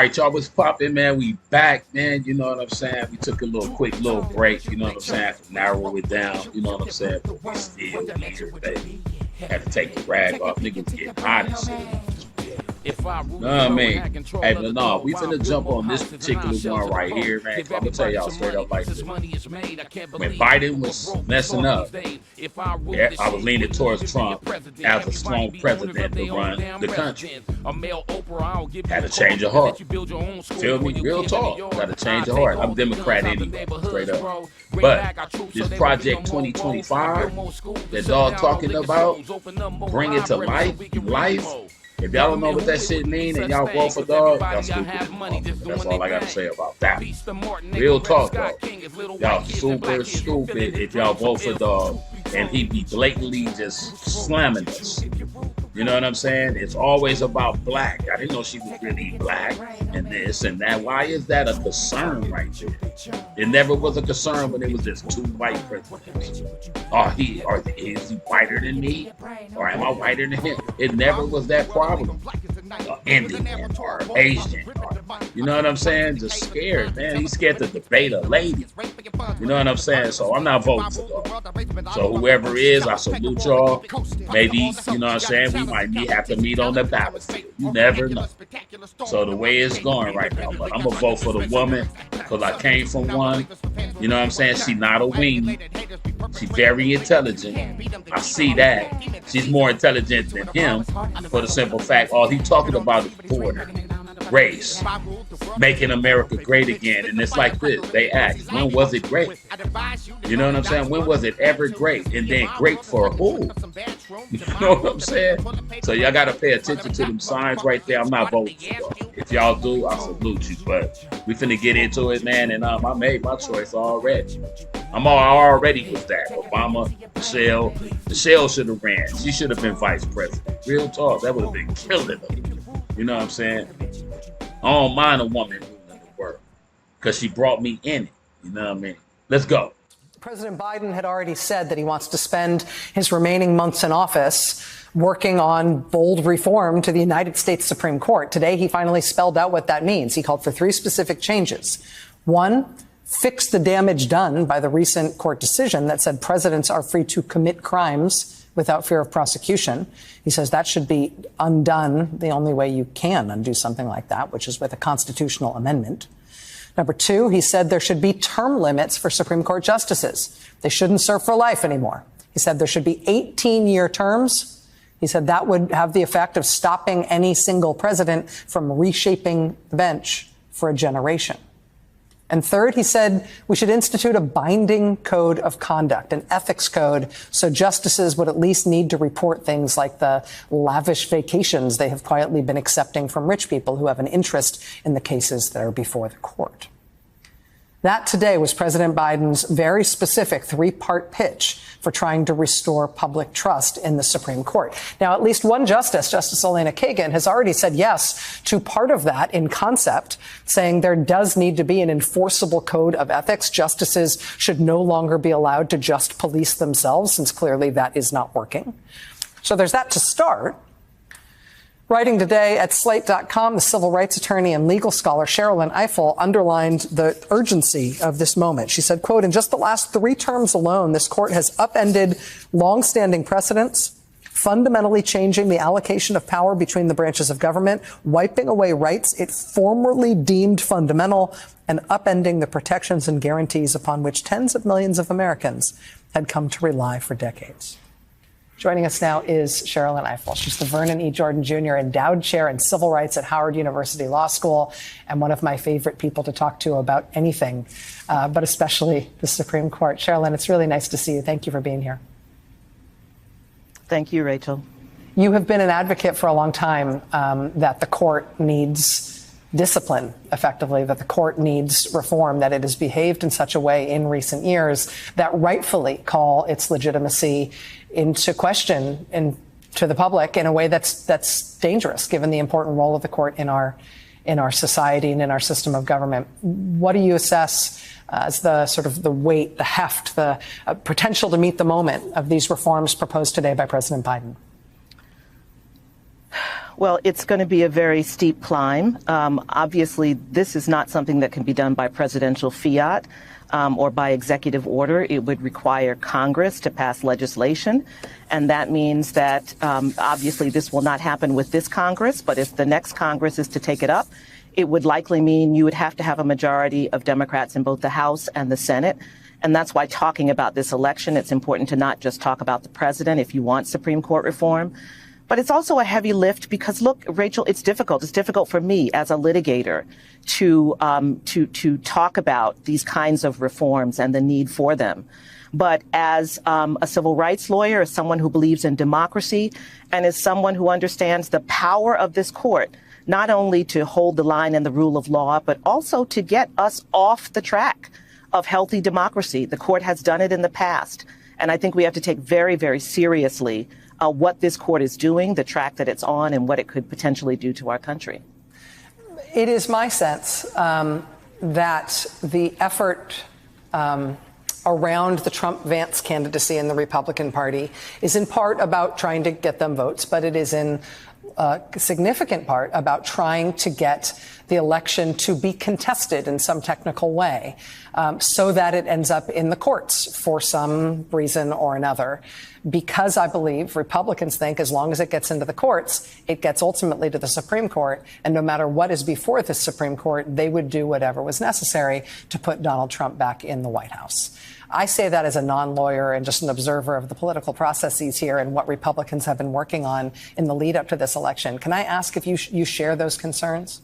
right, y'all, what's popping, man? We back, man. You know what I'm saying? We took a quick little break. You know what I'm saying? To narrow it down. You know what I'm saying? But we still here, baby. Had to take the rag off. Niggas get hot and shit. No, I mean, hey, but no, we finna jump on this particular one right here, man. I'm gonna tell y'all straight up like this. When Biden was messing up, yeah, I was leaning towards Trump as a strong president to run the country. Had to change of heart. Feel me? Real talk. Got to change of heart. I'm Democrat anyway, straight up. But this Project 2025 that dog talking about, bring it to life. If y'all don't know what that shit mean and y'all vote for dog, y'all stupid. That's all I gotta say about that. Real talk, dog. Y'all super stupid if y'all vote for dog and he be blatantly just slamming us. You know what I'm saying? It's always about black. I didn't know she was really black and this and that. Why is that a concern right there? It never was a concern when it was just two white presidents. Is he whiter than me? Or am I whiter than him? It never was that problem. Indian or Asian. You know what I'm saying? Just scared, man. He's scared to debate a lady. You know what I'm saying? So I'm not voting for dog. So whoever is, I salute y'all. Maybe, you know what I'm saying? We might have to meet on the battlefield. You never know. So the way it's going right now, but I'm gonna vote for the woman because I came from one. You know what I'm saying? She's not a wing. She's very intelligent. I see that. She's more intelligent than him for the simple fact all he talking about is border, race, making America great again. And it's like this. They ask, when was it great? You know what I'm saying? When was it ever great? And then great for who? You know what I'm saying? So y'all got to pay attention to them signs right there. I'm not voting for y'all. If y'all do, I salute you. But we finna get into it, man. And I made my choice already. I already was that. Obama, Michelle should have ran. She should have been vice president. Real talk. That would have been killing her. You know what I'm saying? I don't mind a woman ruling the world because she brought me in it. You know what I mean? Let's go. President Biden had already said that he wants to spend his remaining months in office working on bold reform to the United States Supreme Court. Today, he finally spelled out what that means. He called for 3 specific changes. 1, fix the damage done by the recent court decision that said presidents are free to commit crimes without fear of prosecution. He says that should be undone the only way you can undo something like that, which is with a constitutional amendment. Number 2, he said there should be term limits for Supreme Court justices. They shouldn't serve for life anymore. He said there should be 18-year terms. He said that would have the effect of stopping any single president from reshaping the bench for a generation. And third, he said we should institute a binding code of conduct, an ethics code, so justices would at least need to report things like the lavish vacations they have quietly been accepting from rich people who have an interest in the cases that are before the court. That today was President Biden's very specific 3-part pitch for trying to restore public trust in the Supreme Court. Now, at least one justice, Justice Elena Kagan, has already said yes to part of that in concept, saying there does need to be an enforceable code of ethics. Justices should no longer be allowed to just police themselves, since clearly that is not working. So there's that to start. Writing today at Slate.com, the civil rights attorney and legal scholar Sherilyn Ifill underlined the urgency of this moment. She said, quote, in just the last 3 terms alone, this court has upended longstanding precedents, fundamentally changing the allocation of power between the branches of government, wiping away rights it formerly deemed fundamental, and upending the protections and guarantees upon which tens of millions of Americans had come to rely for decades. Joining us now is Sherilyn Ifill. She's the Vernon E. Jordan Jr. Endowed Chair in Civil Rights at Howard University Law School, and one of my favorite people to talk to about anything, but especially the Supreme Court. Sherilyn, it's really nice to see you. Thank you for being here. Thank you, Rachel. You have been an advocate for a long time that the court needs discipline, effectively, that the court needs reform, that it has behaved in such a way in recent years that rightfully call its legitimacy into question and to the public in a way that's dangerous, given the important role of the court in our society and in our system of government. What do you assess as the sort of the weight, the heft, the potential to meet the moment of these reforms proposed today by President Biden? Well, it's going to be a very steep climb. Obviously, this is not something that can be done by presidential fiat or by executive order. It would require Congress to pass legislation. And that means that obviously this will not happen with this Congress. But if the next Congress is to take it up, it would likely mean you would have to have a majority of Democrats in both the House and the Senate. And that's why talking about this election, it's important to not just talk about the president if you want Supreme Court reform. But it's also a heavy lift because, look, Rachel, it's difficult. It's difficult for me as a litigator to talk about these kinds of reforms and the need for them. But as a civil rights lawyer, as someone who believes in democracy, and as someone who understands the power of this court, not only to hold the line and the rule of law, but also to get us off the track of healthy democracy. The court has done it in the past. And I think we have to take very, very seriously what this court is doing, the track that it's on, and what it could potentially do to our country. It is my sense that the effort around the Trump-Vance candidacy in the Republican Party is in part about trying to get them votes, but it is in a significant part about trying to get the election to be contested in some technical way so that it ends up in the courts for some reason or another. Because I believe Republicans think as long as it gets into the courts, it gets ultimately to the Supreme Court. And no matter what is before the Supreme Court, they would do whatever was necessary to put Donald Trump back in the White House. I say that as a non-lawyer and just an observer of the political processes here and what Republicans have been working on in the lead up to this election. Can I ask if you share those concerns?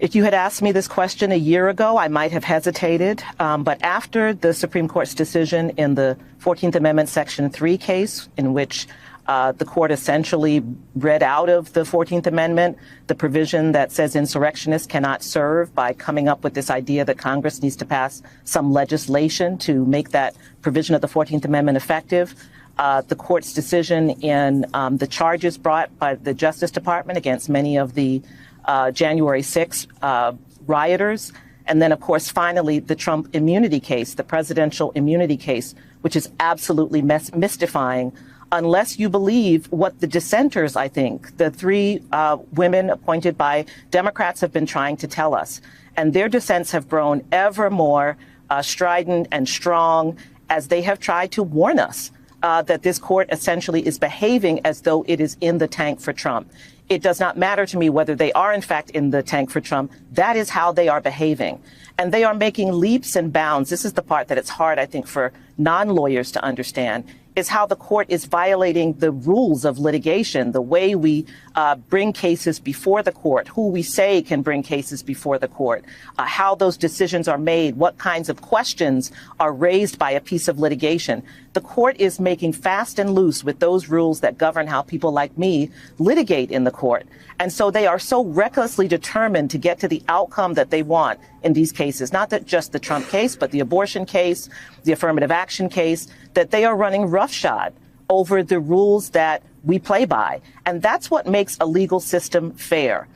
If you had asked me this question a year ago, I might have hesitated. But after the Supreme Court's decision in the 14th Amendment Section 3 case, in which the court essentially read out of the 14th Amendment the provision that says insurrectionists cannot serve by coming up with this idea that Congress needs to pass some legislation to make that provision of the 14th Amendment effective. The court's decision in the charges brought by the Justice Department against many of the January 6 rioters. And then, of course, finally, the Trump immunity case, the presidential immunity case, which is absolutely mystifying unless you believe what the dissenters, I think, the three women appointed by Democrats have been trying to tell us. And their dissents have grown ever more strident and strong as they have tried to warn us that this court essentially is behaving as though it is in the tank for Trump. It does not matter to me whether they are, in fact, in the tank for Trump. That is how they are behaving. And they are making leaps and bounds. This is the part that it's hard, I think, for non-lawyers to understand, is how the court is violating the rules of litigation, the way we bring cases before the court, who we say can bring cases before the court, how those decisions are made, what kinds of questions are raised by a piece of litigation. The court is making fast and loose with those rules that govern how people like me litigate in the court. And so they are so recklessly determined to get to the outcome that they want in these cases, not that just the Trump case, but the abortion case, the affirmative action case, that they are running roughshod over the rules that we play by. And that's what makes a legal system fair,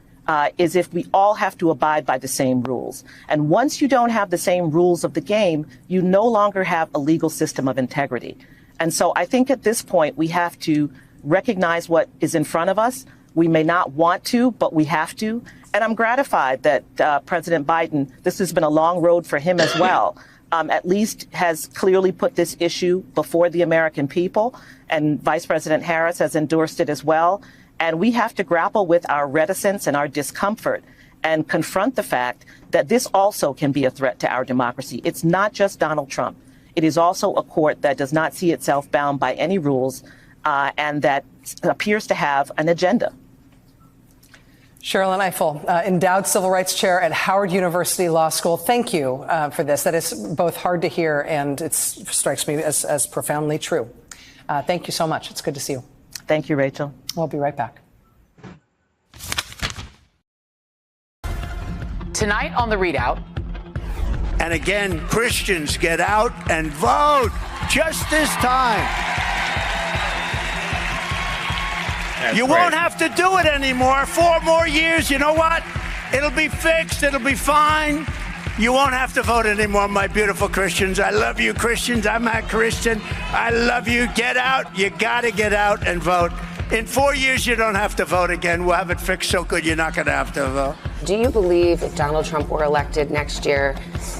is if we all have to abide by the same rules. And once you don't have the same rules of the game, you no longer have a legal system of integrity. And so I think at this point, we have to recognize what is in front of us. We may not want to, but we have to. And I'm gratified that President Biden, this has been a long road for him as well, at least has clearly put this issue before the American people. And Vice President Harris has endorsed it as well. And we have to grapple with our reticence and our discomfort and confront the fact that this also can be a threat to our democracy. It's not just Donald Trump. It is also a court that does not see itself bound by any rules and that appears to have an agenda. Sherrilyn Ifill, endowed civil rights chair at Howard University Law School. Thank you for this. That is both hard to hear and it strikes me as profoundly true. Thank you so much. It's good to see you. Thank you, Rachel. We'll be right back. Tonight on The Readout. And again, Christians, get out and vote just this time. You won't have to do it anymore. 4 more years. You know what? It'll be fixed. It'll be fine. You won't have to vote anymore, my beautiful Christians. I love you, Christians. I'm a Christian. I love you. Get out. You got to get out and vote. In 4 years, you don't have to vote again. We'll have it fixed so good you're not going to have to vote. Do you believe if Donald Trump were elected next year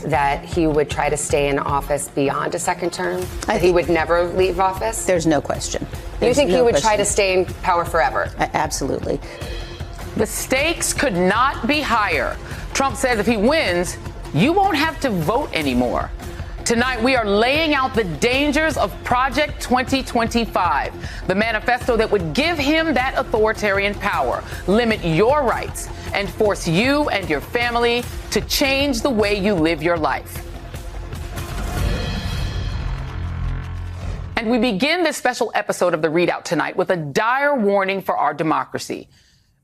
that he would try to stay in office beyond a second term? That he would never leave office? There's no question. You think he would try to stay in power forever? Absolutely. The stakes could not be higher. Trump says if he wins, you won't have to vote anymore. Tonight, we are laying out the dangers of Project 2025, the manifesto that would give him that authoritarian power, limit your rights, and force you and your family to change the way you live your life. And we begin this special episode of The Readout tonight with a dire warning for our democracy.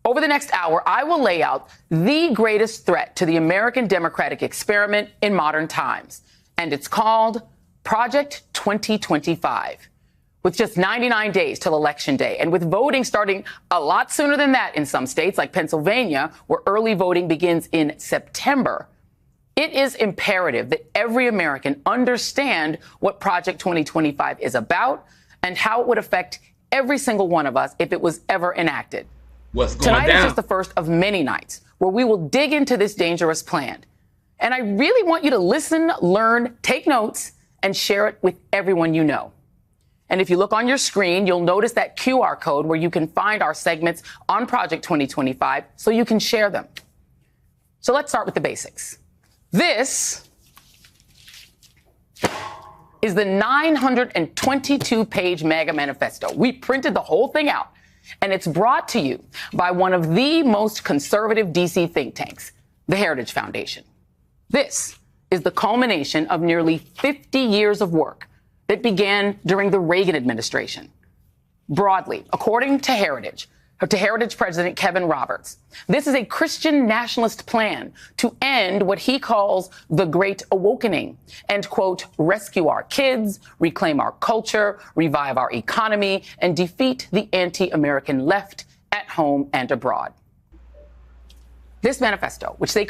Over the next hour, I will lay out the greatest threat to the American democratic experiment in modern times. And it's called Project 2025. With just 99 days till Election Day, and with voting starting a lot sooner than that in some states like Pennsylvania, where early voting begins in September, it is imperative that every American understand what Project 2025 is about and how it would affect every single one of us if it was ever enacted. What's going Tonight down? is just the first of many nights where we will dig into this dangerous plan. And I really want you to listen, learn, take notes, and share it with everyone you know. And if you look on your screen, you'll notice that QR code where you can find our segments on Project 2025 so you can share them. So let's start with the basics. This is the 922-page MAGA manifesto. We printed the whole thing out, and it's brought to you by one of the most conservative D.C. think tanks, the Heritage Foundation. This is the culmination of nearly 50 years of work that began during the Reagan administration. Broadly, according to Heritage President Kevin Roberts, this is a Christian nationalist plan to end what he calls the Great Awakening and, quote, rescue our kids, reclaim our culture, revive our economy, and defeat the anti-American left at home and abroad. This manifesto, which they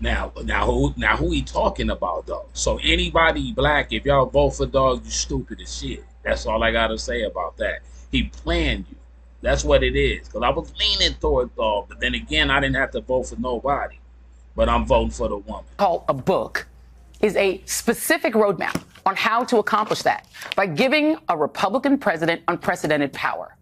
Now who he talking about though? So anybody black, if y'all vote for dog, you stupid as shit. That's all I gotta say about that. He planned you. That's what it is. Because I was leaning toward dog, but then again, I didn't have to vote for nobody. But I'm voting for the woman. call a book is a specific roadmap on how to accomplish that by giving a Republican president unprecedented power.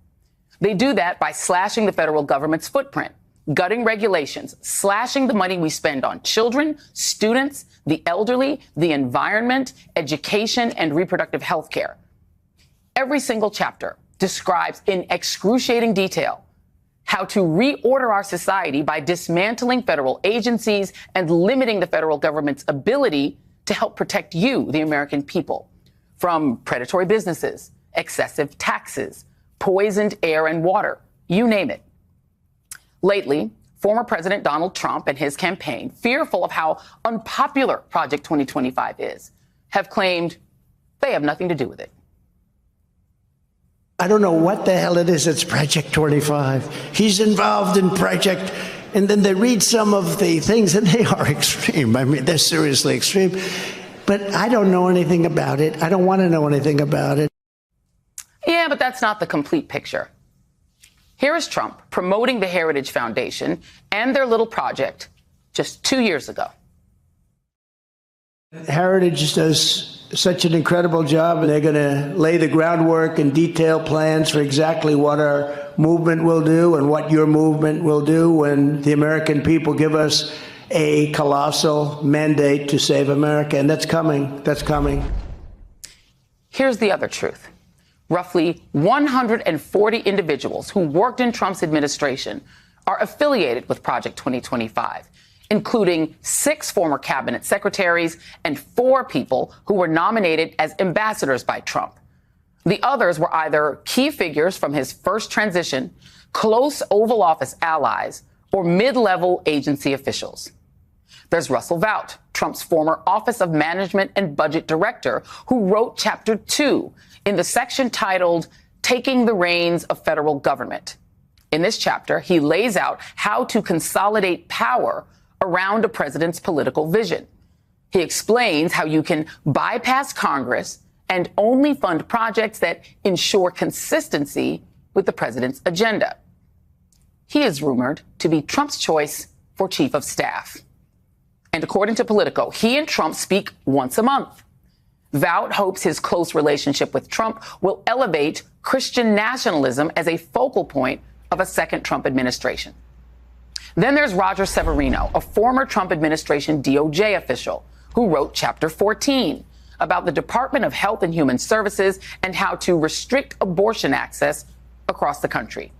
They do that by slashing the federal government's footprint, gutting regulations, slashing the money we spend on children, students, the elderly, the environment, education, and reproductive health care. Every single chapter describes in excruciating detail how to reorder our society by dismantling federal agencies and limiting the federal government's ability to help protect you, the American people, from predatory businesses, excessive taxes, poisoned air and water, you name it. Lately, former President Donald Trump and his campaign, fearful of how unpopular Project 2025 is, have claimed they have nothing to do with it. I don't know what the hell it is. It's Project 25. He's involved in Project, and then they read some of the things, and they are extreme. I mean, they're seriously extreme. But I don't know anything about it. I don't want to know anything about it. Yeah, but that's not the complete picture. Here is Trump promoting the Heritage Foundation and their little project just 2 years ago. Heritage does such an incredible job. They're going to lay the groundwork and detailed plans for exactly what our movement will do and what your movement will do when the American people give us a colossal mandate to save America. And that's coming. That's coming. Here's the other truth. Roughly 140 individuals who worked in Trump's administration are affiliated with Project 2025, including 6 former cabinet secretaries and 4 people who were nominated as ambassadors by Trump. The others were either key figures from his first transition, close Oval Office allies, or mid-level agency officials. There's Russell Vought, Trump's former Office of Management and Budget Director, who wrote Chapter 2 in the section titled Taking the Reins of Federal Government. In this chapter, he lays out how to consolidate power around a president's political vision. He explains how you can bypass Congress and only fund projects that ensure consistency with the president's agenda. He is rumored to be Trump's choice for chief of staff. And according to Politico, he and Trump speak once a month. Vought hopes his close relationship with Trump will elevate Christian nationalism as a focal point of a second Trump administration. Then there's Roger Severino, a former Trump administration DOJ official who wrote Chapter 14 about the Department of Health and Human Services and how to restrict abortion access across the country.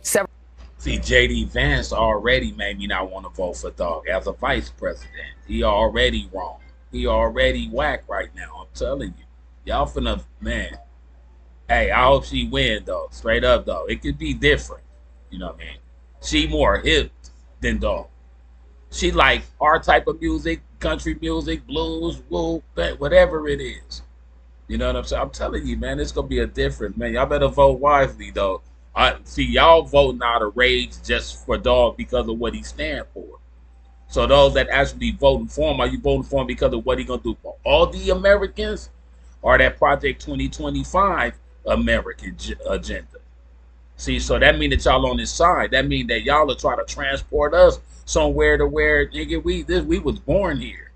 See, J.D. Vance already made me not want to vote for Doug as a vice president. He already wrong. He already whack right now. I'm telling you. Y'all finna, man. Hey, I hope she win, though. Straight up, though. It could be different. You know what I mean? She more hip than Doug. She like our type of music, country music, blues, woo, whatever it is. You know what I'm saying? I'm telling you, man, it's going to be a different, man. Y'all better vote wisely, though. See, y'all voting out of rage just for Dog because of what he stand for. So those that actually voting for him, are you voting for him because of what he going to do for all the Americans or that Project 2025 American agenda? See, so that means that y'all on his side. That means that y'all are trying to transport us somewhere to where, nigga, we was born here.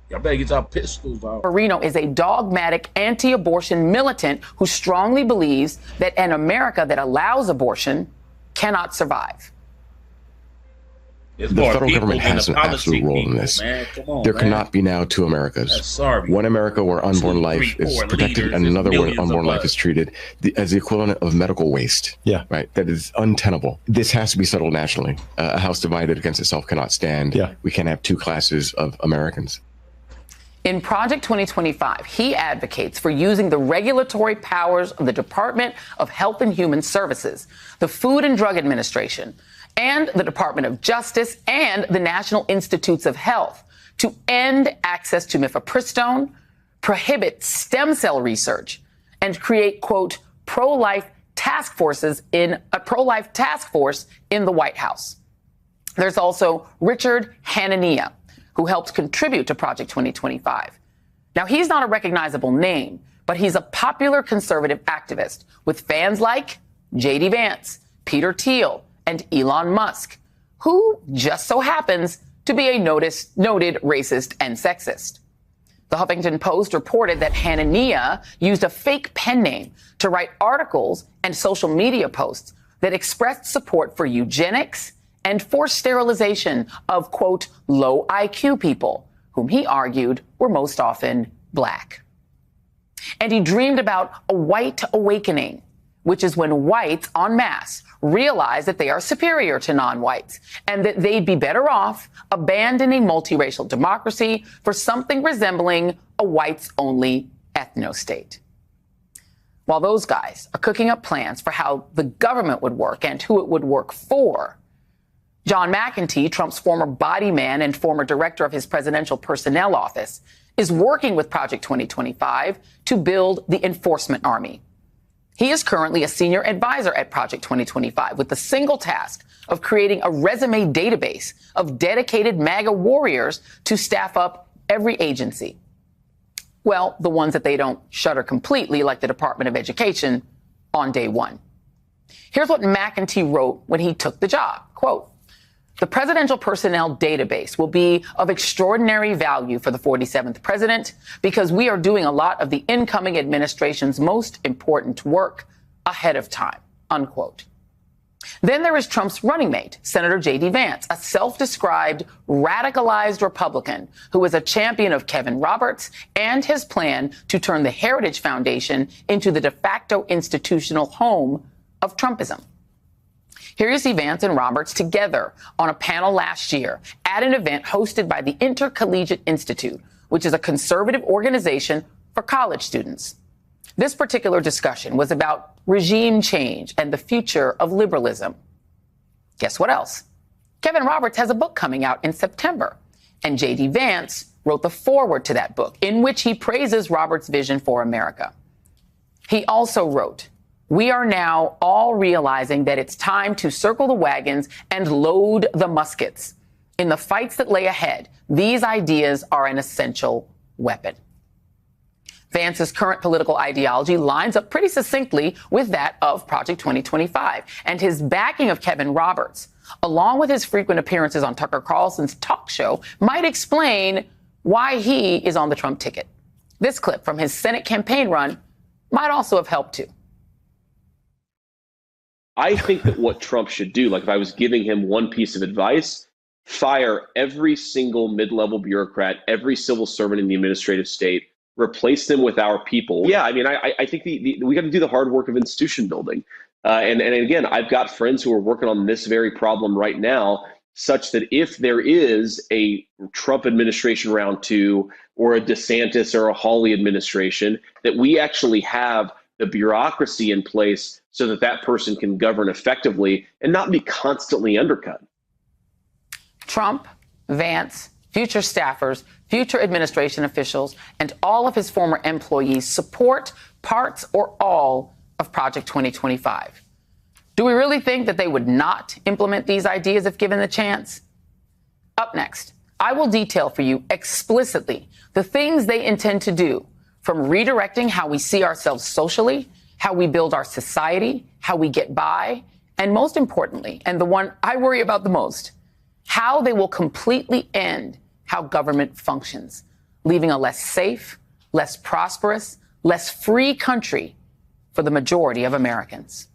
Y'all better get y'all pistols out. Marino is a dogmatic anti-abortion militant who strongly believes that an America that allows abortion cannot survive. The federal government has an absolute role in this. There cannot be now two Americas. One America where unborn life is protected and another where unborn life is treated as the equivalent of medical waste. Yeah. Right. That is untenable. This has to be settled nationally. A house divided against itself cannot stand. Yeah. We can't have two classes of Americans. In Project 2025, he advocates for using the regulatory powers of the Department of Health and Human Services, the Food and Drug Administration, and the Department of Justice and the National Institutes of Health to end access to mifepristone, prohibit stem cell research, and create, quote, pro-life task force in the White House. There's also Richard Hanania, who helped contribute to Project 2025. Now, he's not a recognizable name, but he's a popular conservative activist with fans like J.D. Vance, Peter Thiel, and Elon Musk, who just so happens to be a noted racist and sexist. The Huffington Post reported that Hanania used a fake pen name to write articles and social media posts that expressed support for eugenics and forced sterilization of, quote, low IQ people, whom he argued were most often black. And he dreamed about a white awakening, which is when whites en masse realize that they are superior to non-whites and that they'd be better off abandoning multiracial democracy for something resembling a whites-only ethno-state. While those guys are cooking up plans for how the government would work and who it would work for, John McEntee, Trump's former body man and former director of his presidential personnel office, is working with Project 2025 to build the enforcement army. He is currently a senior advisor at Project 2025 with the single task of creating a resume database of dedicated MAGA warriors to staff up every agency. Well, the ones that they don't shutter completely, like the Department of Education, on day one. Here's what McEntee wrote when he took the job. Quote, the presidential personnel database will be of extraordinary value for the 47th president because we are doing a lot of the incoming administration's most important work ahead of time, unquote. Then there is Trump's running mate, Senator J.D. Vance, a self-described radicalized Republican who is a champion of Kevin Roberts and his plan to turn the Heritage Foundation into the de facto institutional home of Trumpism. Here you see Vance and Roberts together on a panel last year at an event hosted by the Intercollegiate Institute, which is a conservative organization for college students. This particular discussion was about regime change and the future of liberalism. Guess what else? Kevin Roberts has a book coming out in September, and J.D. Vance wrote the foreword to that book in which he praises Roberts' vision for America. He also wrote, we are now all realizing that it's time to circle the wagons and load the muskets. In the fights that lay ahead, these ideas are an essential weapon. Vance's current political ideology lines up pretty succinctly with that of Project 2025. And his backing of Kevin Roberts, along with his frequent appearances on Tucker Carlson's talk show, might explain why he is on the Trump ticket. This clip from his Senate campaign run might also have helped too. I think that what Trump should do, like if I was giving him one piece of advice, fire every single mid-level bureaucrat, every civil servant in the administrative state, replace them with our people. Yeah, I mean, I think we got to do the hard work of institution building. And again, I've got friends who are working on this very problem right now, such that if there is a Trump administration round 2 or a DeSantis or a Hawley administration, that we actually have the bureaucracy in place so that that person can govern effectively and not be constantly undercut. Trump, Vance, future staffers, future administration officials, and all of his former employees support parts or all of Project 2025. Do we really think that they would not implement these ideas if given the chance? Up next, I will detail for you explicitly the things they intend to do, from redirecting how we see ourselves socially, how we build our society, how we get by, and most importantly, and the one I worry about the most, how they will completely end how government functions, leaving a less safe, less prosperous, less free country for the majority of Americans.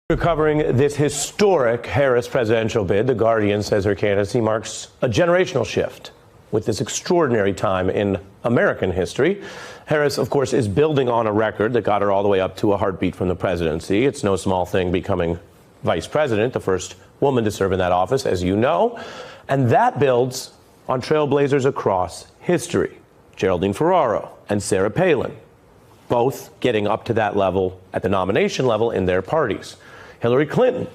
We're covering this historic Harris presidential bid. The Guardian says her candidacy marks a generational shift with this extraordinary time in American history. Harris, of course, is building on a record that got her all the way up to a heartbeat from the presidency. It's no small thing becoming vice president, the first woman to serve in that office, as you know. And that builds on trailblazers across history. Geraldine Ferraro and Sarah Palin, both getting up to that level at the nomination level in their parties. Hillary Clinton,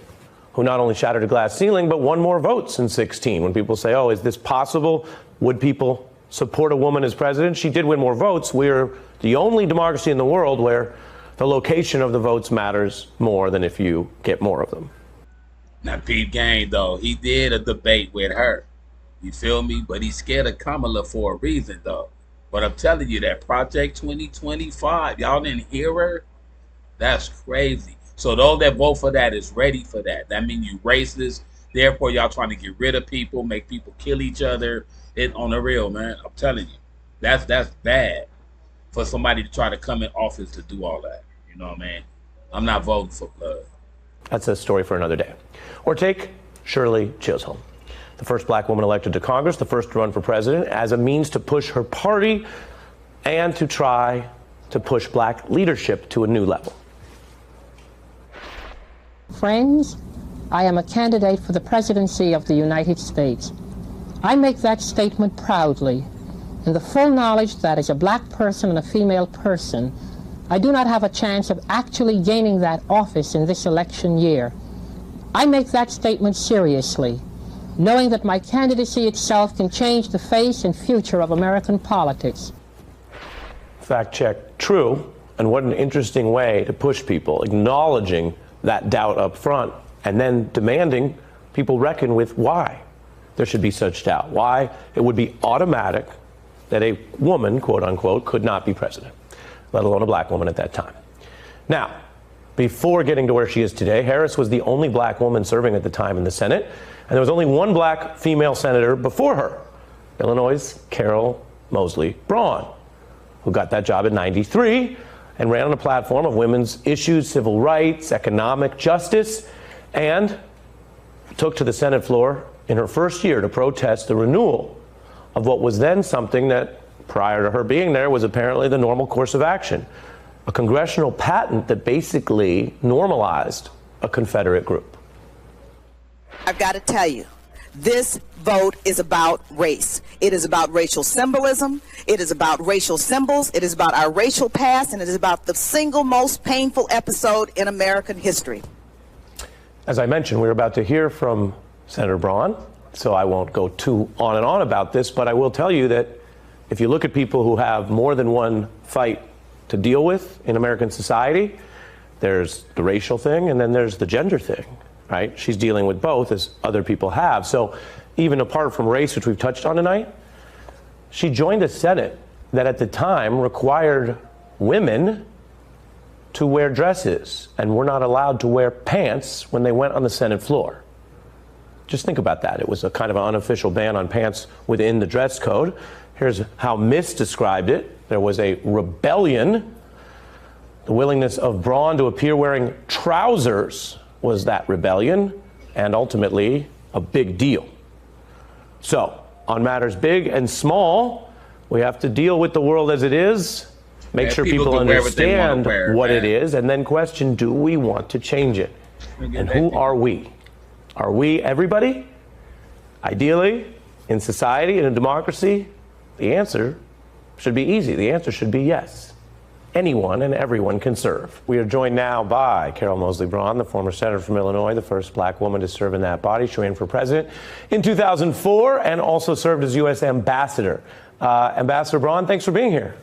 who not only shattered a glass ceiling, but won more votes in 2016. When people say, oh, is this possible? Would people support a woman as president? She did win more votes. We're the only democracy in the world where the location of the votes matters more than if you get more of them. Now, Pete Gang, though, he did a debate with her. You feel me? But he's scared of Kamala for a reason, though. But I'm telling you that Project 2025, y'all didn't hear her? That's crazy. So those that vote for that is ready for that. That means you racist. Therefore, y'all trying to get rid of people, make people kill each other. It on the real, man. I'm telling you. That's bad for somebody to try to come in office to do all that. You know what I mean? I'm not voting for blood. That's a story for another day. Or take Shirley Chisholm, the first black woman elected to Congress, the first to run for president, as a means to push her party and to try to push black leadership to a new level. Friends, I am a candidate for the presidency of the United States. I make that statement proudly, in the full knowledge that as a black person and a female person, I do not have a chance of actually gaining that office in this election year. I make that statement seriously, knowing that my candidacy itself can change the face and future of American politics. Fact check, true. And what an interesting way to push people, acknowledging that doubt up front and then demanding people reckon with why there should be such doubt, why it would be automatic that a woman, quote unquote, could not be president, let alone a black woman at that time. Now, before getting to where she is today, Harris was the only black woman serving at the time in the Senate, and there was only one black female senator before her, Illinois' Carol Moseley Braun, who got that job in '93 and ran on a platform of women's issues, civil rights, economic justice, and took to the Senate floor in her first year to protest the renewal of what was then something that, prior to her being there, was apparently the normal course of action, a congressional patent that basically normalized a Confederate group. I've got to tell you, this vote is about race. It is about racial symbolism. It is about racial symbols. It is about our racial past, and it is about the single most painful episode in American history. As I mentioned, we're about to hear from Senator Braun, so I won't go too on and on about this, but I will tell you that if you look at people who have more than one fight to deal with in American society, there's the racial thing and then there's the gender thing, right? She's dealing with both, as other people have. So even apart from race, which we've touched on tonight, she joined the Senate that at the time required women to wear dresses and were not allowed to wear pants when they went on the Senate floor. Just think about that. It was a kind of an unofficial ban on pants within the dress code. Here's how Miss described it. There was a rebellion. The willingness of Braun to appear wearing trousers was that rebellion, and ultimately a big deal. So, on matters big and small, we have to deal with the world as it is, make sure people understand what it is, and then question, do we want to change it? And who are we? Are we everybody? Ideally, in society, in a democracy, the answer should be easy. The answer should be yes. Anyone and everyone can serve. We are joined now by Carol Moseley Braun, the former senator from Illinois, the first black woman to serve in that body. She ran for president in 2004 and also served as U.S. ambassador. Ambassador Braun, thanks for being here.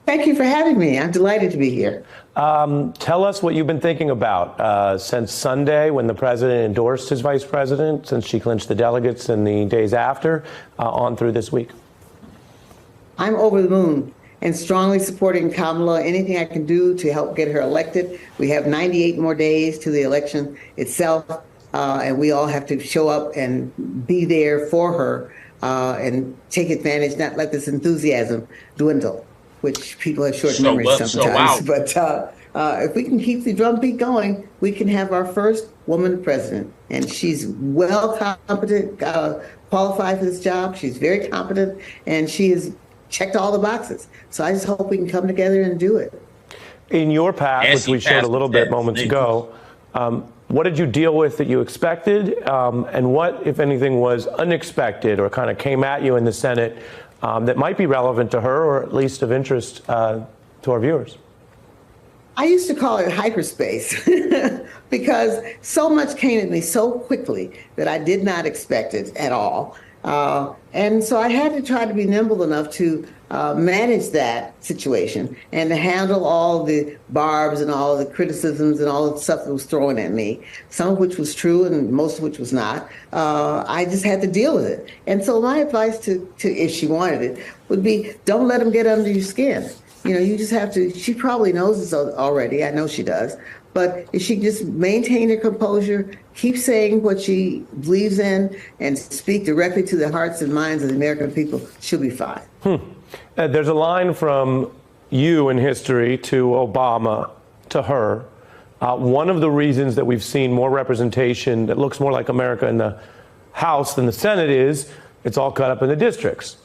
Thank you for having me. I'm delighted to be here. Tell us what you've been thinking about since Sunday when the president endorsed his vice president, since she clinched the delegates in the days after, on through this week. I'm over the moon and strongly supporting Kamala. Anything I can do to help get her elected. We have 98 more days to the election itself, and we all have to show up and be there for her and take advantage, not let this enthusiasm dwindle, which people have short memories sometimes. But if we can keep the drumbeat going, we can have our first woman president. And she's well competent, qualified for this job. She's very competent, and she has checked all the boxes. So I just hope we can come together and do it. In your path, which we showed a little bit moments ago, what did you deal with that you expected? And what, if anything, was unexpected or kind of came at you in the Senate that might be relevant to her or at least of interest to our viewers? I used to call it hyperspace because so much came at me so quickly that I did not expect it at all. And so I had to try to be nimble enough to manage that situation and to handle all the barbs and all the criticisms and all the stuff that was thrown at me, some of which was true and most of which was not. I just had to deal with it. And so my advice to if she wanted it, would be don't let them get under your skin. You know, you just have to, she probably knows this already. I know she does. But if she just maintain her composure, keep saying what she believes in, and speak directly to the hearts and minds of the American people, she'll be fine. There's a line from you in history to Obama to her. One of the reasons that we've seen more representation that looks more like America in the House than the Senate is it's all cut up in the districts.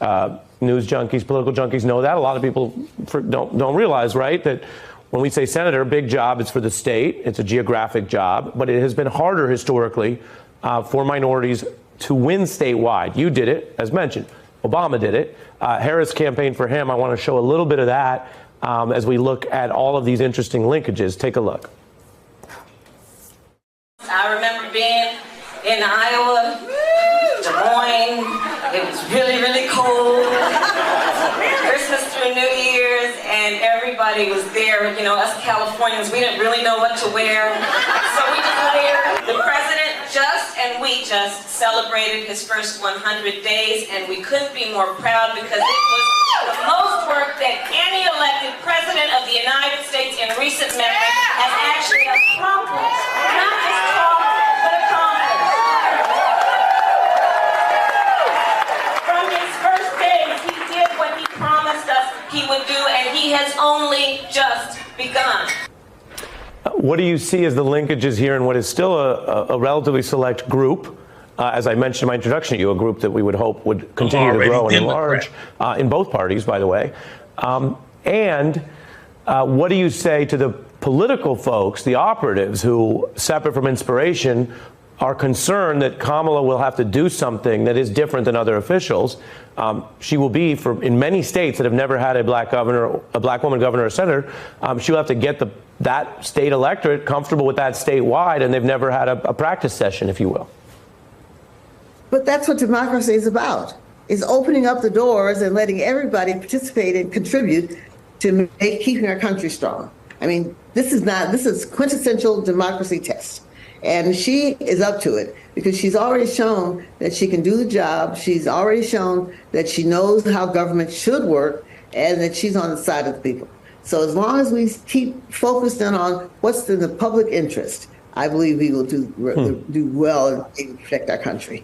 News junkies, political junkies know that. A lot of people don't realize, right, that when we say senator, big job, it's for the state. It's a geographic job. But it has been harder historically for minorities to win statewide. You did it, as mentioned. Obama did it. Harris campaigned for him. I want to show a little bit of that as we look at all of these interesting linkages. Take a look. I remember being in Iowa, Des Moines. It was really, really cold. Christmas through New Year's, and everybody was there. You know, us Californians, we didn't really know what to wear. So we just layered. The president we just celebrated his first 100 days, and we couldn't be more proud because it was the most work that any elected president of the United States in recent memory has actually accomplished. Not just talk, but accomplished. From his first days, he did what he promised us he would do, and he has only just begun. What do you see as the linkages here in what is still a relatively select group? As I mentioned in my introduction to you, a group that we would hope would continue to grow and enlarge in both parties, by the way. And what do you say to the political folks, the operatives, who, separate from inspiration, are concerned that Kamala will have to do something that is different than other officials? She will be, in many states that have never had a black governor, a black woman governor or senator, she'll have to get that state electorate comfortable with that statewide, and they've never had a practice session, if you will. But that's what democracy is about, is opening up the doors and letting everybody participate and contribute to keeping our country strong. I mean, this is quintessential democracy test. And she is up to it because she's already shown that she can do the job. She's already shown that she knows how government should work and that she's on the side of the people. So as long as we keep focused in on what's in the public interest, I believe we will do well and protect our country.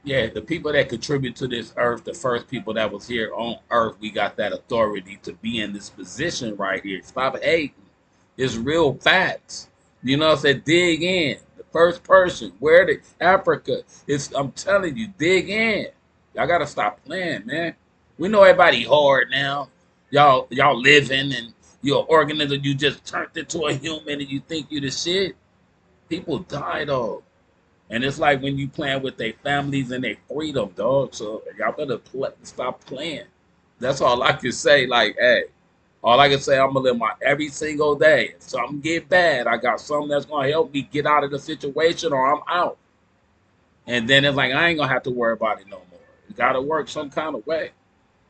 Yeah, the people that contribute to this earth, the first people that was here on earth, we got that authority to be in this position right here. Stop hating. It's real facts. You know what I'm saying? Dig in. The first person, where the Africa is, I'm telling you, dig in. Y'all gotta stop playing, man. We know everybody hard now. Y'all living and you're an organism, you just turned into a human and you think you the shit. People die though. And it's like when you playing with their families and their freedom, dog. So y'all better stop playing. That's all I can say. Like, hey, all I can say, I'm gonna live my every single day. If something get bad, I got something that's gonna help me get out of the situation, or I'm out. And then it's like I ain't gonna have to worry about it no more. It gotta work some kind of way.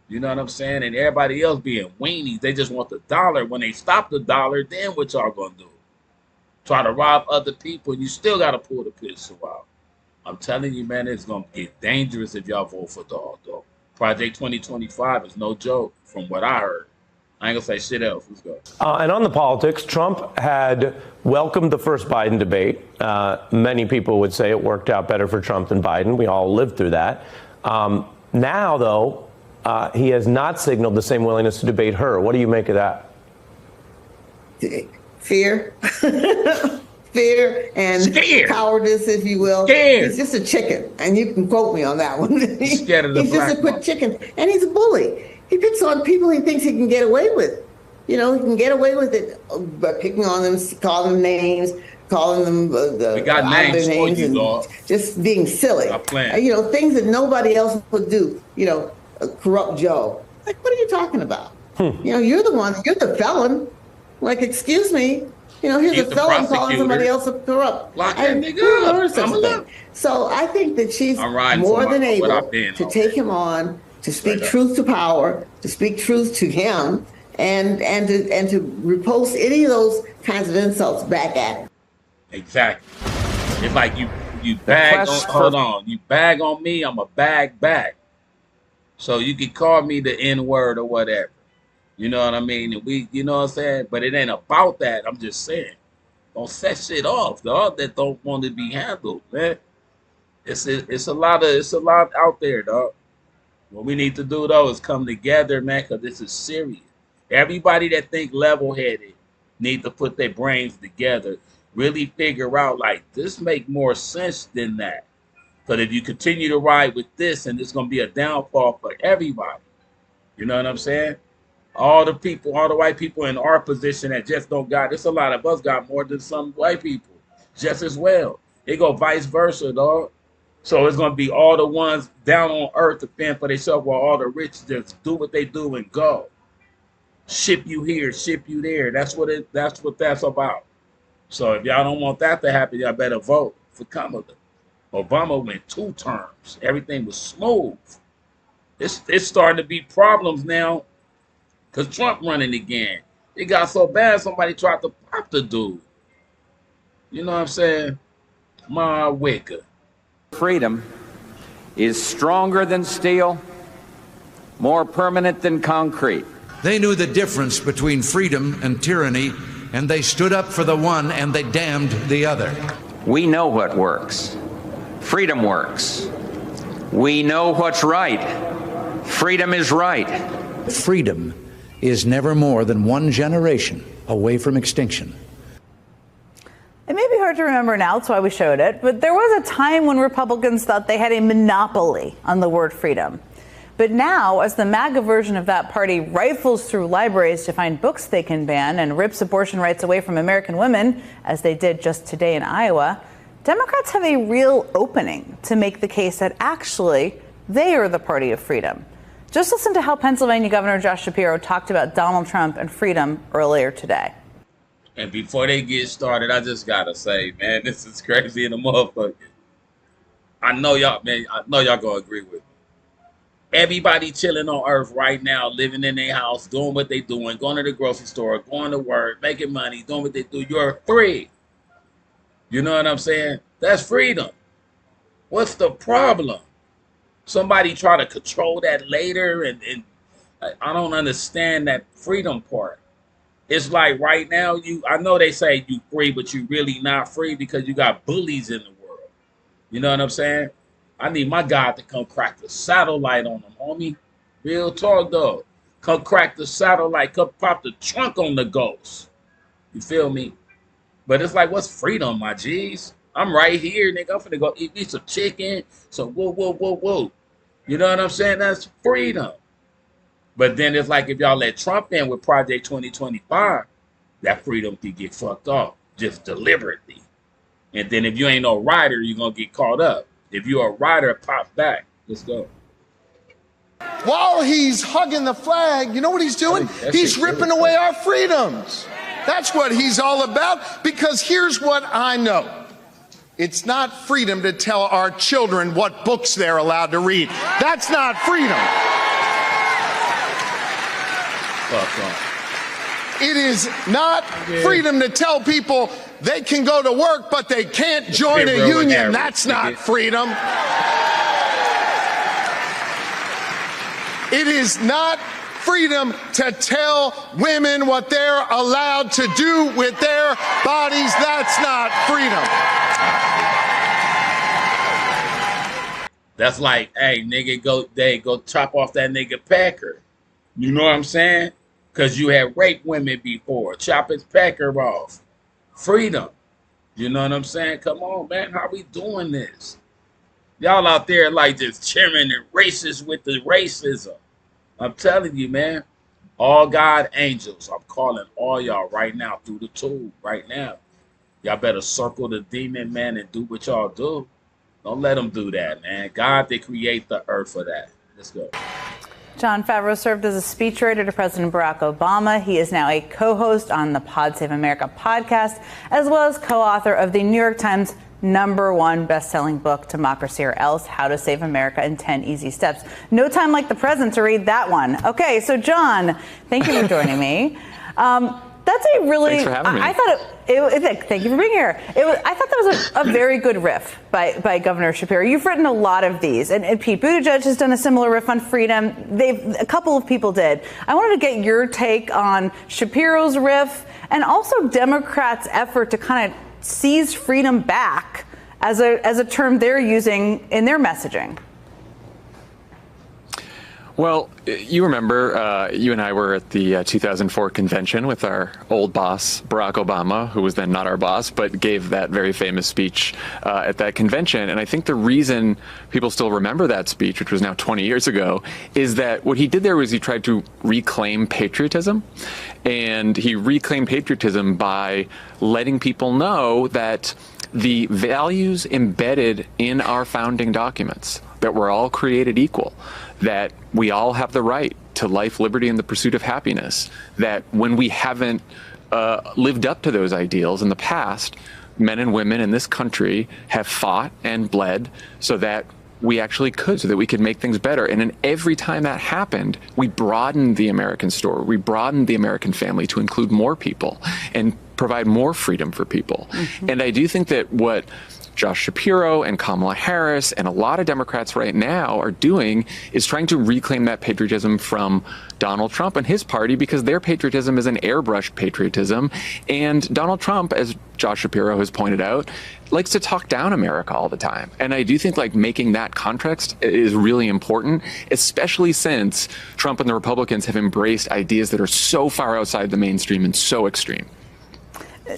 You know what I'm saying? And everybody else being weenies, they just want the dollar. When they stop the dollar, then what y'all gonna do? Try to rob other people, and you still got to pull the pistol out. I'm telling you, man, it's going to get dangerous if y'all vote for dog, though. Project 2025 is no joke, from what I heard. I ain't going to say shit else. Let's go. And on the politics, Trump had welcomed the first Biden debate. Many people would say it worked out better for Trump than Biden. We all lived through that. Now, though, he has not signaled the same willingness to debate her. What do you make of that? Fear. Fear and cowardice, if you will. He's just a chicken, and you can quote me on that one. He's just a quick chicken, and he's a bully. He picks on people he thinks he can get away with. You know, he can get away with it by picking on them, calling them names, calling them we got names for you, dog. Just being silly. You know, things that nobody else would do. You know, corrupt Joe. Like, what are you talking about? You know, you're the felon. Like, excuse me, you know, here's a felon calling somebody else corrupt. Lock that nigga up. So I think that she's more than able to take him on, to speak truth to power, to speak truth to him, and to repulse any of those kinds of insults back at him. Exactly. It's like you bag on. Hold on, you bag on me, I'm a bag back. So you can call me the N-word or whatever. You know what I mean? And you know what I'm saying? But it ain't about that. I'm just saying. Don't set shit off, dog, that don't want to be handled, man. It's a lot out there, dog. What we need to do, though, is come together, man, because this is serious. Everybody that think level-headed need to put their brains together, really figure out, like, this make more sense than that. But if you continue to ride with this, and it's going to be a downfall for everybody. You know what I'm saying? All the white people in our position that just don't got, there's a lot of us got more than some white people, just as well. It go vice versa, dog. So it's going to be all the ones down on earth to fend for themselves while all the rich just do what they do and go. Ship you here, ship you there. That's what that's about. So if y'all don't want that to happen, y'all better vote for Kamala. Obama went 2 terms. Everything was smooth. It's starting to be problems now. Because Trump running again. It got so bad, somebody tried to pop the dude. You know what I'm saying? My wicker. Freedom is stronger than steel, more permanent than concrete. They knew the difference between freedom and tyranny, and they stood up for the one and they damned the other. We know what works. Freedom works. We know what's right. Freedom is right. Freedom is never more than one generation away from extinction. It may be hard to remember now, that's why we showed it, but there was a time when Republicans thought they had a monopoly on the word freedom. But now, as the MAGA version of that party rifles through libraries to find books they can ban and rips abortion rights away from American women, as they did just today in Iowa, Democrats have a real opening to make the case that actually they are the party of freedom. Just listen to how Pennsylvania Governor Josh Shapiro talked about Donald Trump and freedom earlier today. And before they get started, I just gotta say, man, this is crazy in the motherfucker. I know y'all gonna agree with me. Everybody chilling on earth right now, living in their house, doing what they doing, going to the grocery store, going to work, making money, doing what they do. You're free. You know what I'm saying? That's freedom. What's the problem? Somebody try to control that later, and I don't understand that freedom part. It's like right now, I know they say you free, but you really not free because you got bullies in the world. You know what I'm saying? I need my God to come crack the satellite on them, homie. Real talk, though. Come crack the satellite, come pop the trunk on the ghost. You feel me? But it's like, what's freedom, my G's? I'm right here, nigga. I'm finna go eat me some chicken. So whoa. You know what I'm saying? That's freedom. But then it's like if y'all let Trump in with Project 2025, that freedom could get fucked off just deliberately. And then if you ain't no rider, you're going to get caught up. If you're a rider, pop back. Let's go. While he's hugging the flag, you know what he's doing? He's ripping away our freedoms. That's what he's all about, because here's what I know. It's not freedom to tell our children what books they're allowed to read. That's not freedom. It is not freedom to tell people they can go to work, but they can't join a union. That's not freedom. It is not freedom to tell women what they're allowed to do with their bodies. That's not freedom. That's like, hey, nigga, go chop off that nigga pecker. You know what I'm saying? Because you had raped women before. Chop his pecker off. Freedom. You know what I'm saying? Come on, man. How we doing this? Y'all out there like just cheering and racist with the racism. I'm telling you, man. All God angels. I'm calling all y'all right now through the tube right now. Y'all better circle the demon, man, and do what y'all do. Don't let them do that, man. God, they create the earth for that. Let's go. Jon Favreau served as a speechwriter to President Barack Obama. He is now a co-host on the Pod Save America podcast, as well as co-author of the New York Times #1 best-selling book, Democracy or Else, How to Save America in 10 Easy Steps. No time like the present to read that one. Okay, so Jon, thank you for joining me. That's a really, thanks for having me. I thought thank you for being here. I thought that was a very good riff by Governor Shapiro. You've written a lot of these, and Pete Buttigieg has done a similar riff on freedom. A couple of people did. I wanted to get your take on Shapiro's riff and also Democrats' effort to kind of seize freedom back as a term they're using in their messaging. Well, you remember you and I were at the 2004 convention with our old boss, Barack Obama, who was then not our boss, but gave that very famous speech at that convention. And I think the reason people still remember that speech, which was now 20 years ago, is that what he did there was he tried to reclaim patriotism. And he reclaimed patriotism by letting people know that the values embedded in our founding documents, that we're all created equal, that we all have the right to life, liberty, and the pursuit of happiness, that when we haven't lived up to those ideals in the past, men and women in this country have fought and bled so that we actually could, so that we could make things better. And then every time that happened, we broadened the American story. We broadened the American family to include more people and provide more freedom for people. Mm-hmm. And I do think that what Josh Shapiro and Kamala Harris and a lot of Democrats right now are doing is trying to reclaim that patriotism from Donald Trump and his party, because their patriotism is an airbrushed patriotism. And Donald Trump, as Josh Shapiro has pointed out, likes to talk down America all the time. And I do think like making that context is really important, especially since Trump and the Republicans have embraced ideas that are so far outside the mainstream and so extreme.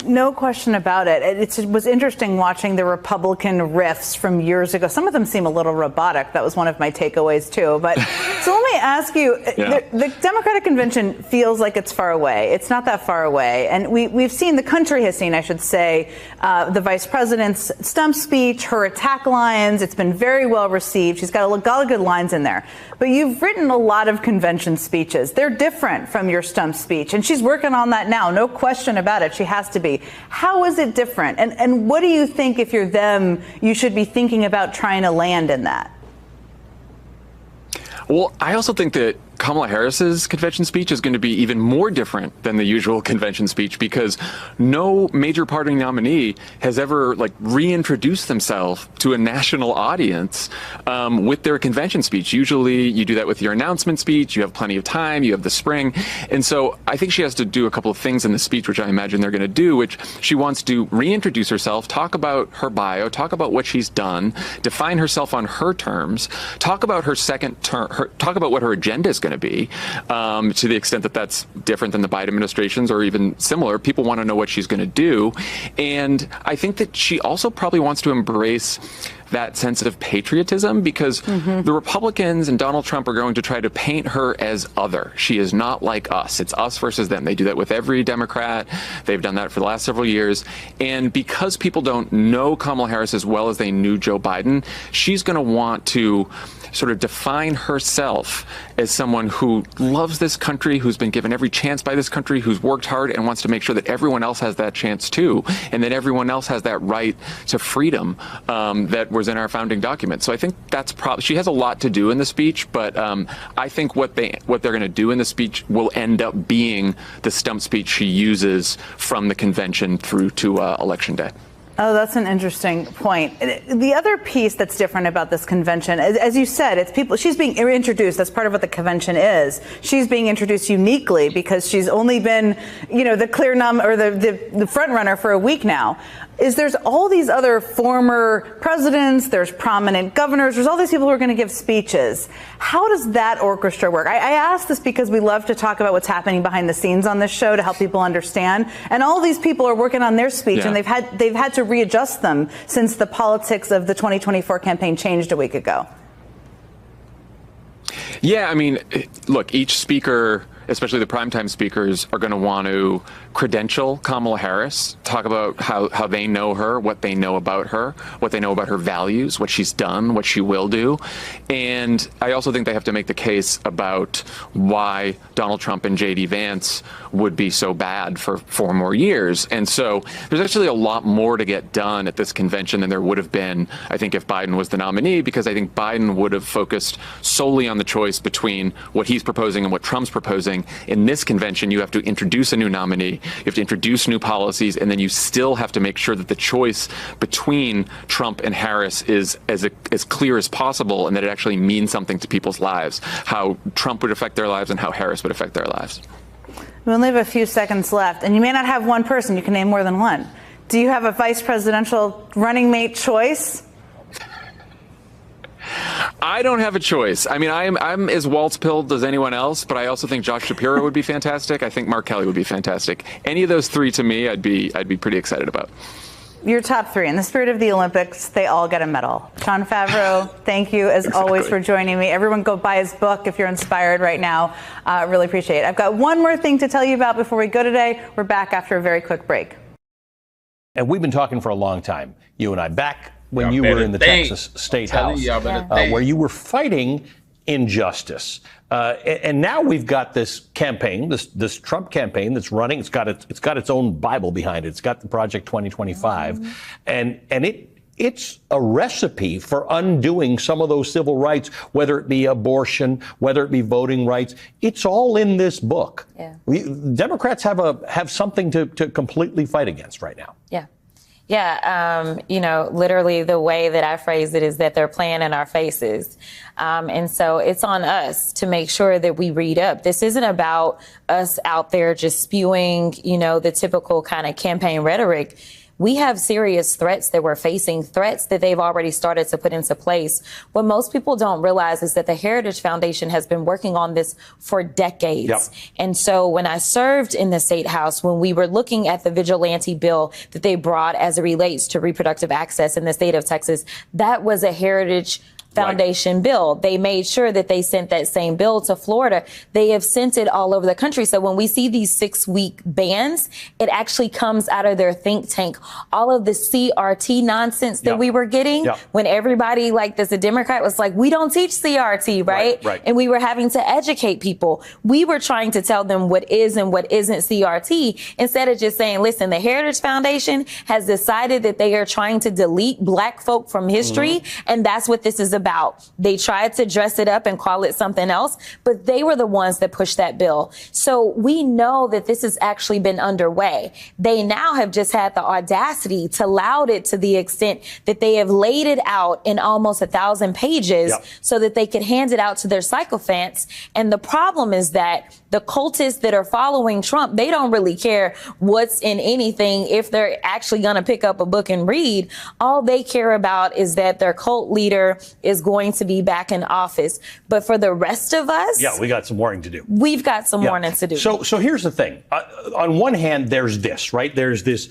No question about it. It was interesting watching the Republican riffs from years ago. Some of them seem a little robotic. That was one of my takeaways, too. But so let me ask you, the Democratic convention feels like it's far away. It's not that far away. And we've seen, the country has seen, I should say, the vice president's stump speech, her attack lines. It's been very well received. She's got a lot of good lines in there. But you've written a lot of convention speeches. They're different from your stump speech. And she's working on that now. No question about it. She has to be. How is it different? And what do you think, if you're them, you should be thinking about trying to land in that? Well, I also think that Kamala Harris's convention speech is going to be even more different than the usual convention speech, because no major party nominee has ever reintroduced themselves to a national audience with their convention speech. Usually you do that with your announcement speech. You have plenty of time. You have the spring. And so I think she has to do a couple of things in the speech, which I imagine they're going to do, which she wants to reintroduce herself, talk about her bio, talk about what she's done, define herself on her terms, talk about her second term, talk about what her agenda is going to be, to the extent that that's different than the Biden administration's or even similar. People want to know what she's going to do. And I think that she also probably wants to embrace that sense of patriotism, because the Republicans and Donald Trump are going to try to paint her as other. She is not like us. It's us versus them. They do that with every Democrat. They've done that for the last several years. And because people don't know Kamala Harris as well as they knew Joe Biden, she's going to want to sort of define herself as someone who loves this country, who's been given every chance by this country, who's worked hard and wants to make sure that everyone else has that chance too, and that everyone else has that right to freedom that was in our founding document. So I think that's probably, she has a lot to do in the speech, but I think what they're going to do in the speech will end up being the stump speech she uses from the convention through to Election Day. Oh, that's an interesting point. The other piece that's different about this convention, as you said, it's people, she's being introduced. That's part of what the convention is. She's being introduced uniquely because she's only been, the clear or the front runner for a week now. There's all these other former presidents, there's prominent governors, there's all these people who are going to give speeches. How does that orchestra work? I ask this because we love to talk about what's happening behind the scenes on this show to help people understand. And all these people are working on their speech, and they've had to readjust them since the politics of the 2024 campaign changed a week ago. Yeah, I mean, look, each speaker, especially the primetime speakers, are going to want to credential Kamala Harris, talk about how they know her, what they know about her, what they know about her values, what she's done, what she will do. And I also think they have to make the case about why Donald Trump and J.D. Vance would be so bad for 4 more years. And so there's actually a lot more to get done at this convention than there would have been, I think, if Biden was the nominee, because I think Biden would have focused solely on the choice between what he's proposing and what Trump's proposing. In this convention, you have to introduce a new nominee, you have to introduce new policies, and then you still have to make sure that the choice between Trump and Harris is as clear as possible, and that it actually means something to people's lives, how Trump would affect their lives and how Harris would affect their lives. We only have a few seconds left, and you may not have one person. You can name more than one. Do you have a vice presidential running mate choice? I don't have a choice. I mean, I'm as waltz-pilled as anyone else, but I also think Josh Shapiro would be fantastic. I think Mark Kelly would be fantastic. Any of those 3 to me, I'd be pretty excited about. Your top 3. In the spirit of the Olympics, they all get a medal. Jon Favreau, thank you as always for joining me. Everyone go buy his book if you're inspired right now. Really appreciate it. I've got one more thing to tell you about before we go today. We're back after a very quick break. And we've been talking for a long time, you and I, back when you were in the Texas State House, where you were fighting injustice. And now we've got this campaign, this Trump campaign that's running. It's got its own Bible behind it. It's got the Project 2025. And it's a recipe for undoing some of those civil rights, whether it be abortion, whether it be voting rights. It's all in this book. Yeah. Democrats have something to completely fight against right now. Yeah. Yeah, literally the way that I phrase it is that they're playing in our faces. And so it's on us to make sure that we read up. This isn't about us out there just spewing, the typical kind of campaign rhetoric. We have serious threats that we're facing, threats that they've already started to put into place. What most people don't realize is that the Heritage Foundation has been working on this for decades. Yep. And so when I served in the State House, when we were looking at the vigilante bill that they brought as it relates to reproductive access in the state of Texas, that was a Heritage Foundation bill. They made sure that they sent that same bill to Florida. They have sent it all over the country. So when we see these 6-week bans, it actually comes out of their think tank. All of the CRT nonsense that we were getting when everybody, as a Democrat, was like, we don't teach CRT, right? And we were having to educate people. We were trying to tell them what is and what isn't CRT, instead of just saying, listen, the Heritage Foundation has decided that they are trying to delete Black folk from history, and that's what this is about. They tried to dress it up and call it something else, but they were the ones that pushed that bill. So we know that this has actually been underway. They now have just had the audacity to laud it to the extent that they have laid it out in almost 1,000 pages so that they could hand it out to their sycophants. And the problem is that the cultists that are following Trump, they don't really care what's in anything if they're actually going to pick up a book and read. All they care about is that their cult leader is going to be back in office. But for the rest of us, we got some warning to do. We've got some warning to do. So here's the thing. On one hand, there's this, right? There's this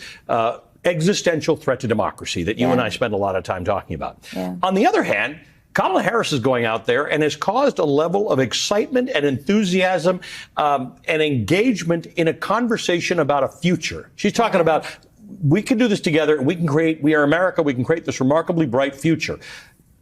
existential threat to democracy that you and I spend a lot of time talking about. On the other hand, Kamala Harris is going out there and has caused a level of excitement and enthusiasm and engagement in a conversation about a future. She's talking about, we can do this together. We are America. We can create this remarkably bright future.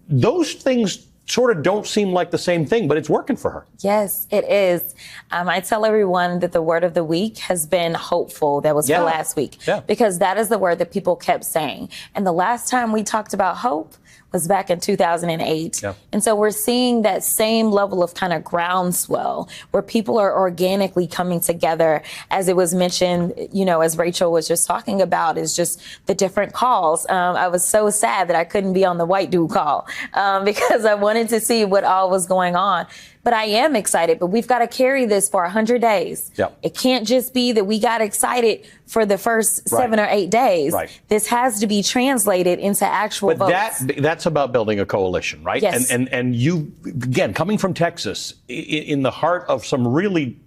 Those things sort of don't seem like the same thing, but it's working for her. Yes, it is. I tell everyone that the word of the week has been hopeful. That was for last week, because that is the word that people kept saying. And the last time we talked about hope was back in 2008. And so we're seeing that same level of kind of groundswell where people are organically coming together. As it was mentioned, as Rachel was just talking about, is just the different calls. I was so sad that I couldn't be on the white dude call because I wanted to see what all was going on. But I am excited, but we've got to carry this for 100 days. It can't just be that we got excited for the first 7 or 8 days. This has to be translated into actual votes. That's about building a coalition, right? Yes. And you, again, coming from Texas, in the heart of some really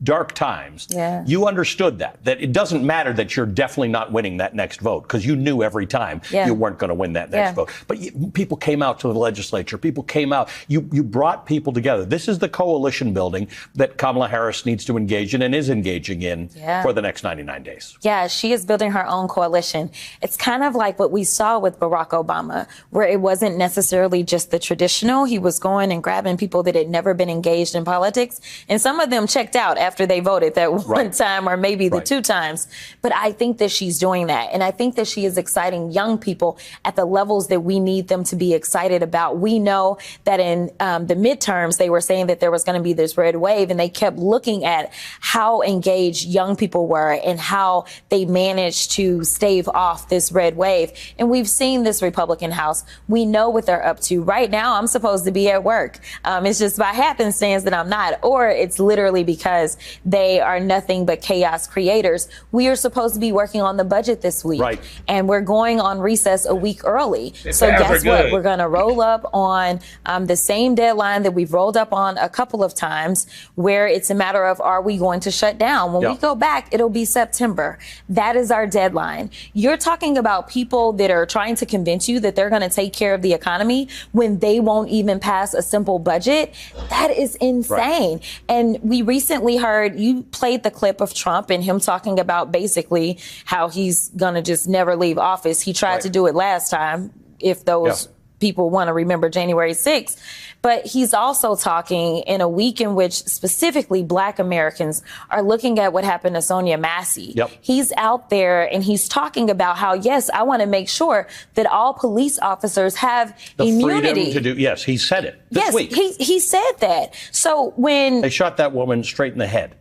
dark times, you understood that it doesn't matter that you're definitely not winning that next vote, because you knew every time you weren't going to win that next vote. But people came out to the legislature. People came out. You brought people together. This is the coalition building that Kamala Harris needs to engage in and is engaging in for the next 99 days. Yeah, she is building her own coalition. It's kind of like what we saw with Barack Obama, where it wasn't necessarily just the traditional. He was going and grabbing people that had never been engaged in politics. And some of them checked out after they voted that one time or maybe the 2 times. But I think that she's doing that. And I think that she is exciting young people at the levels that we need them to be excited about. We know that in the midterms, they were saying that there was going to be this red wave, and they kept looking at how engaged young people were and how they managed to stave off this red wave. And we've seen this Republican House. We know what they're up to. Right now, I'm supposed to be at work. It's just by happenstance that I'm not, or it's literally because they are nothing but chaos creators. We are supposed to be working on the budget this week, and we're going on recess a week early. So guess what? We're going to roll up on the same deadline that we've rolled up on a couple of times, where it's a matter of, are we going to shut down? When we go back, it'll be September. That is our deadline. You're talking about people that are trying to convince you that they're going to take care of the economy when they won't even pass a simple budget. That is insane. And we recently heard, you played the clip of Trump and him talking about basically how he's going to just never leave office. He tried to do it last time, if those people want to remember January 6th. But he's also talking in a week in which specifically Black Americans are looking at what happened to Sonia Massey. He's out there and he's talking about how, yes, I want to make sure that all police officers have the immunity. Freedom to do. Yes, he said it this week. He said that. So when they shot that woman straight in the head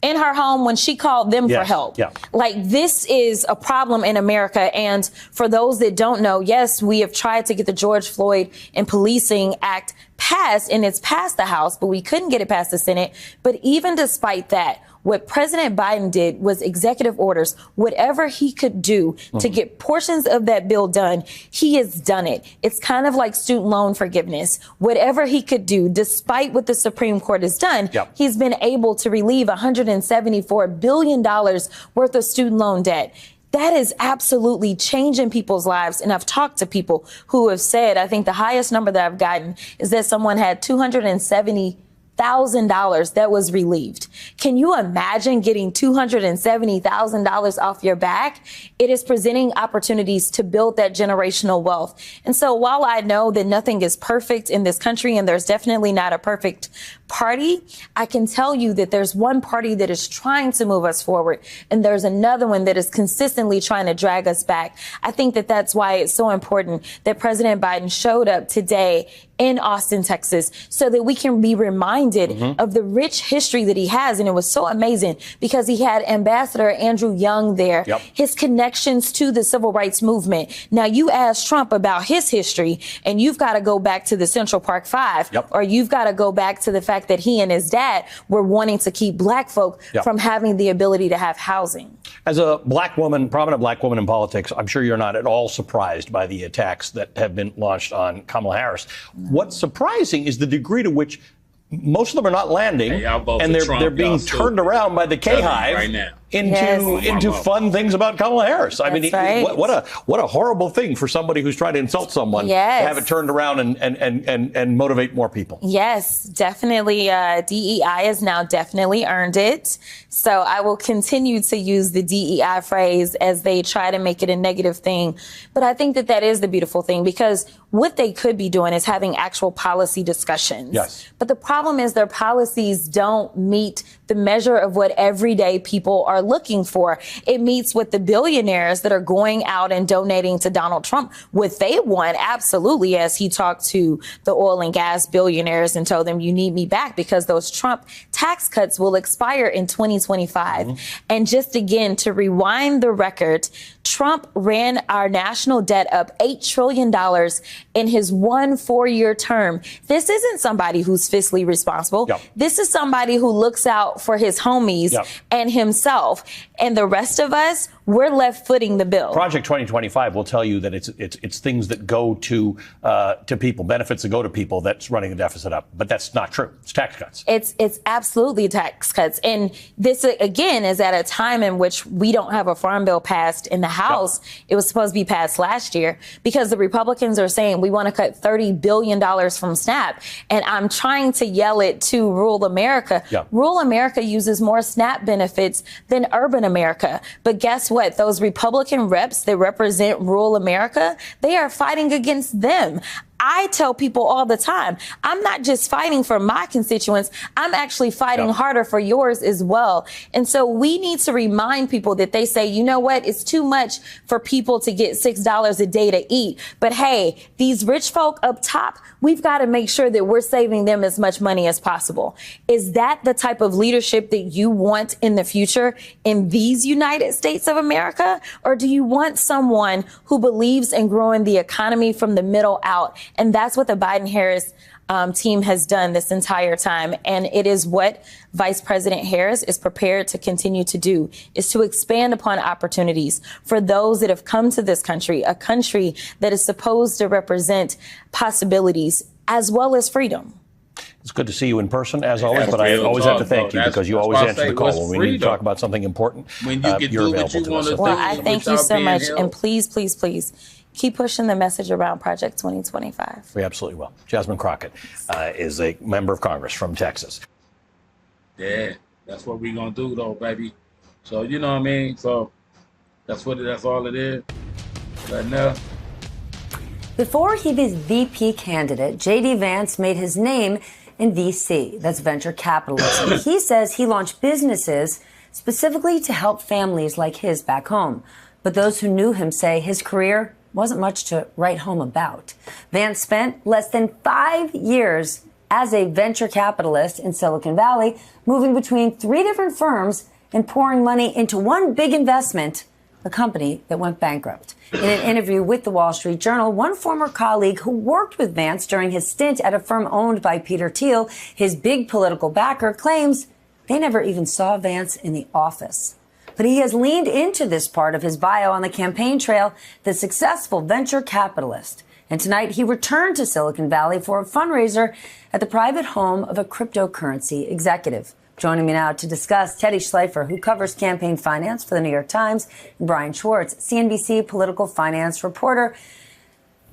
in her home, when she called them for help. Like, this is a problem in America. And for those that don't know, yes, we have tried to get the George Floyd and Policing Act passed, and it's passed the House, but we couldn't get it past the Senate. But even despite that, what President Biden did was executive orders. Whatever he could do to get portions of that bill done, he has done it. It's kind of like student loan forgiveness. Whatever he could do, despite what the Supreme Court has done, he's been able to relieve $174 billion worth of student loan debt. That is absolutely changing people's lives. And I've talked to people who have said, I think the highest number that I've gotten is that someone had $270 $270,000 that was relieved. Can you imagine getting $270,000 off your back? It is presenting opportunities to build that generational wealth. And so while I know that nothing is perfect in this country and there's definitely not a perfect party, I can tell you that there's one party that is trying to move us forward and there's another one that is consistently trying to drag us back. I think that that's why it's so important that President Biden showed up today in Austin, Texas, so that we can be reminded of the rich history that he has. And it was so amazing because he had Ambassador Andrew Young there, his connections to the civil rights movement. Now, you ask Trump about his history, and you've got to go back to the Central Park Five, or you've got to go back to the fact that he and his dad were wanting to keep black folk from having the ability to have housing. As a black woman, prominent black woman in politics, I'm sure you're not at all surprised by the attacks that have been launched on Kamala Harris. What's surprising is the degree to which most of them are not landing, and they're being turned around by the K-Hive right now into fun things about Kamala Harris. I mean, what a horrible thing for somebody who's trying to insult someone to have it turned around and motivate more people. Yes, definitely. DEI has now definitely earned it. So I will continue to use the DEI phrase as they try to make it a negative thing. But I think that that is the beautiful thing, because what they could be doing is having actual policy discussions. Yes. But the problem is their policies don't meet the measure of what everyday people are looking for. It meets what the billionaires that are going out and donating to Donald Trump, what they want, absolutely, as he talked to the oil and gas billionaires and told them, you need me back because those Trump tax cuts will expire in 2025. And just again, to rewind the record, Trump ran our national debt up $8 trillion in his 1 4-year term. This isn't somebody who's fiscally responsible. This is somebody who looks out for his homies and himself. And the rest of us, we're left footing the bill. Project 2025 will tell you that it's things that go to people, benefits that go to people, that's running the deficit up. But that's not true. It's tax cuts. It's absolutely tax cuts. And this, again, is at a time in which we don't have a farm bill passed in the House. It was supposed to be passed last year because the Republicans are saying we want to cut $30 billion from SNAP. And I'm trying to yell it to rural America. Rural America uses more SNAP benefits than urban America. But guess what? Those Republican reps that represent rural America, they are fighting against them. I tell people all the time, I'm not just fighting for my constituents, I'm actually fighting harder for yours as well. And so we need to remind people that they say, you know what, it's too much for people to get $6 a day to eat. But hey, these rich folk up top, we've got to make sure that we're saving them as much money as possible. Is that the type of leadership that you want in the future in these United States of America? Or do you want someone who believes in growing the economy from the middle out? And that's what the Biden-Harris team has done this entire time. And it is what Vice President Harris is prepared to continue to do, is to expand upon opportunities for those that have come to this country, a country that is supposed to represent possibilities as well as freedom. It's good to see you in person, as always, but I always have to thank you because you always answer the call when we need to talk about something important. When you can do what you want to do. Well, I thank you so much. And please, please, please keep pushing the message around Project 2025. We absolutely will. Jasmine Crockett is a member of Congress from Texas. Yeah, that's what we're going to do, though, baby. So, you know what I mean? So that's all it is right now. Before he was VP candidate, J.D. Vance made his name in VC. That's venture capitalism. He says he launched businesses specifically to help families like his back home. But those who knew him say his career wasn't much to write home about. Vance spent less than 5 years as a venture capitalist in Silicon Valley, moving between 3 different firms and pouring money into one big investment, a company that went bankrupt. In an interview with the Wall Street Journal, one former colleague who worked with Vance during his stint at a firm owned by Peter Thiel, his big political backer, claims they never even saw Vance in the office. But he has leaned into this part of his bio on the campaign trail, the successful venture capitalist. And tonight he returned to Silicon Valley for a fundraiser at the private home of a cryptocurrency executive. Joining me now to discuss, Teddy Schleifer, who covers campaign finance for the New York Times, and Brian Schwartz, CNBC political finance reporter.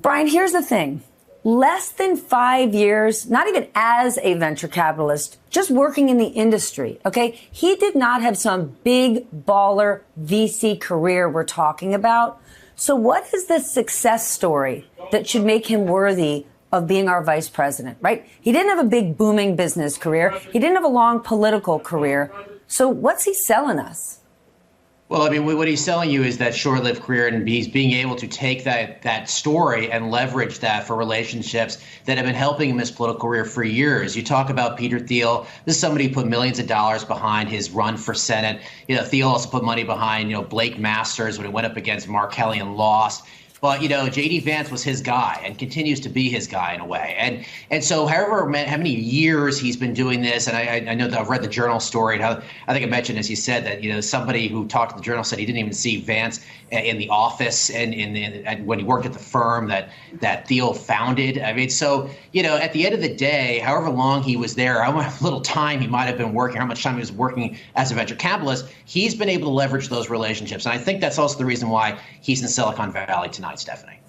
Brian, here's the thing. less than 5 years, not even as a venture capitalist, just working in the industry, okay? He did not have some big baller VC career we're talking about. So what is the success story that should make him worthy of being our vice president, right? He didn't have a big booming business career. He didn't have a long political career. So what's he selling us? Well, I mean, what he's selling you is that short-lived career, and he's being able to take that story and leverage that for relationships that have been helping him in his political career for years. You talk about Peter Thiel. This is somebody who put millions of dollars behind his run for Senate. You know, Thiel also put money behind, Blake Masters when he went up against Mark Kelly and lost. But, J.D. Vance was his guy and continues to be his guy in a way. And so how many years he's been doing this, and I know that I've read the Journal story, and how, I think I mentioned, as you said, that, somebody who talked to the Journal said he didn't even see Vance in the office and when he worked at the firm that Thiel founded. I mean, so, at the end of the day, however long he was there, how little time he might have been working, how much time he was working as a venture capitalist, he's been able to leverage those relationships. And I think that's also the reason why he's in Silicon Valley tonight, Stephanie.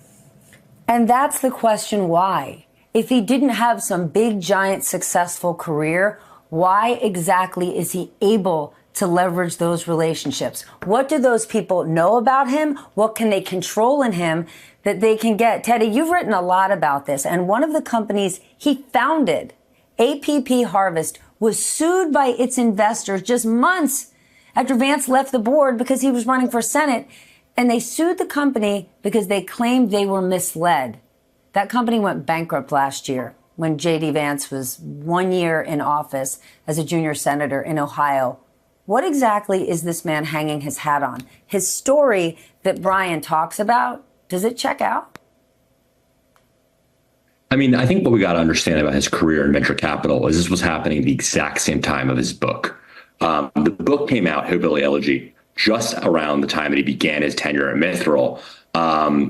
And that's the question, why? If he didn't have some big, giant, successful career, why exactly is he able to leverage those relationships? What do those people know about him? What can they control in him that they can get? Teddy, you've written a lot about this. And one of the companies he founded, APP Harvest, was sued by its investors just months after Vance left the board because he was running for Senate. And they sued the company because they claimed they were misled. That company went bankrupt last year when J.D. Vance was 1 year in office as a junior senator in Ohio. What exactly is this man hanging his hat on? His story that Brian talks about, does it check out? I mean, I think what we got to understand about his career in venture capital is this was happening the exact same time of his book. The book came out, Hillbilly Elegy, just around the time that he began his tenure at Mithril,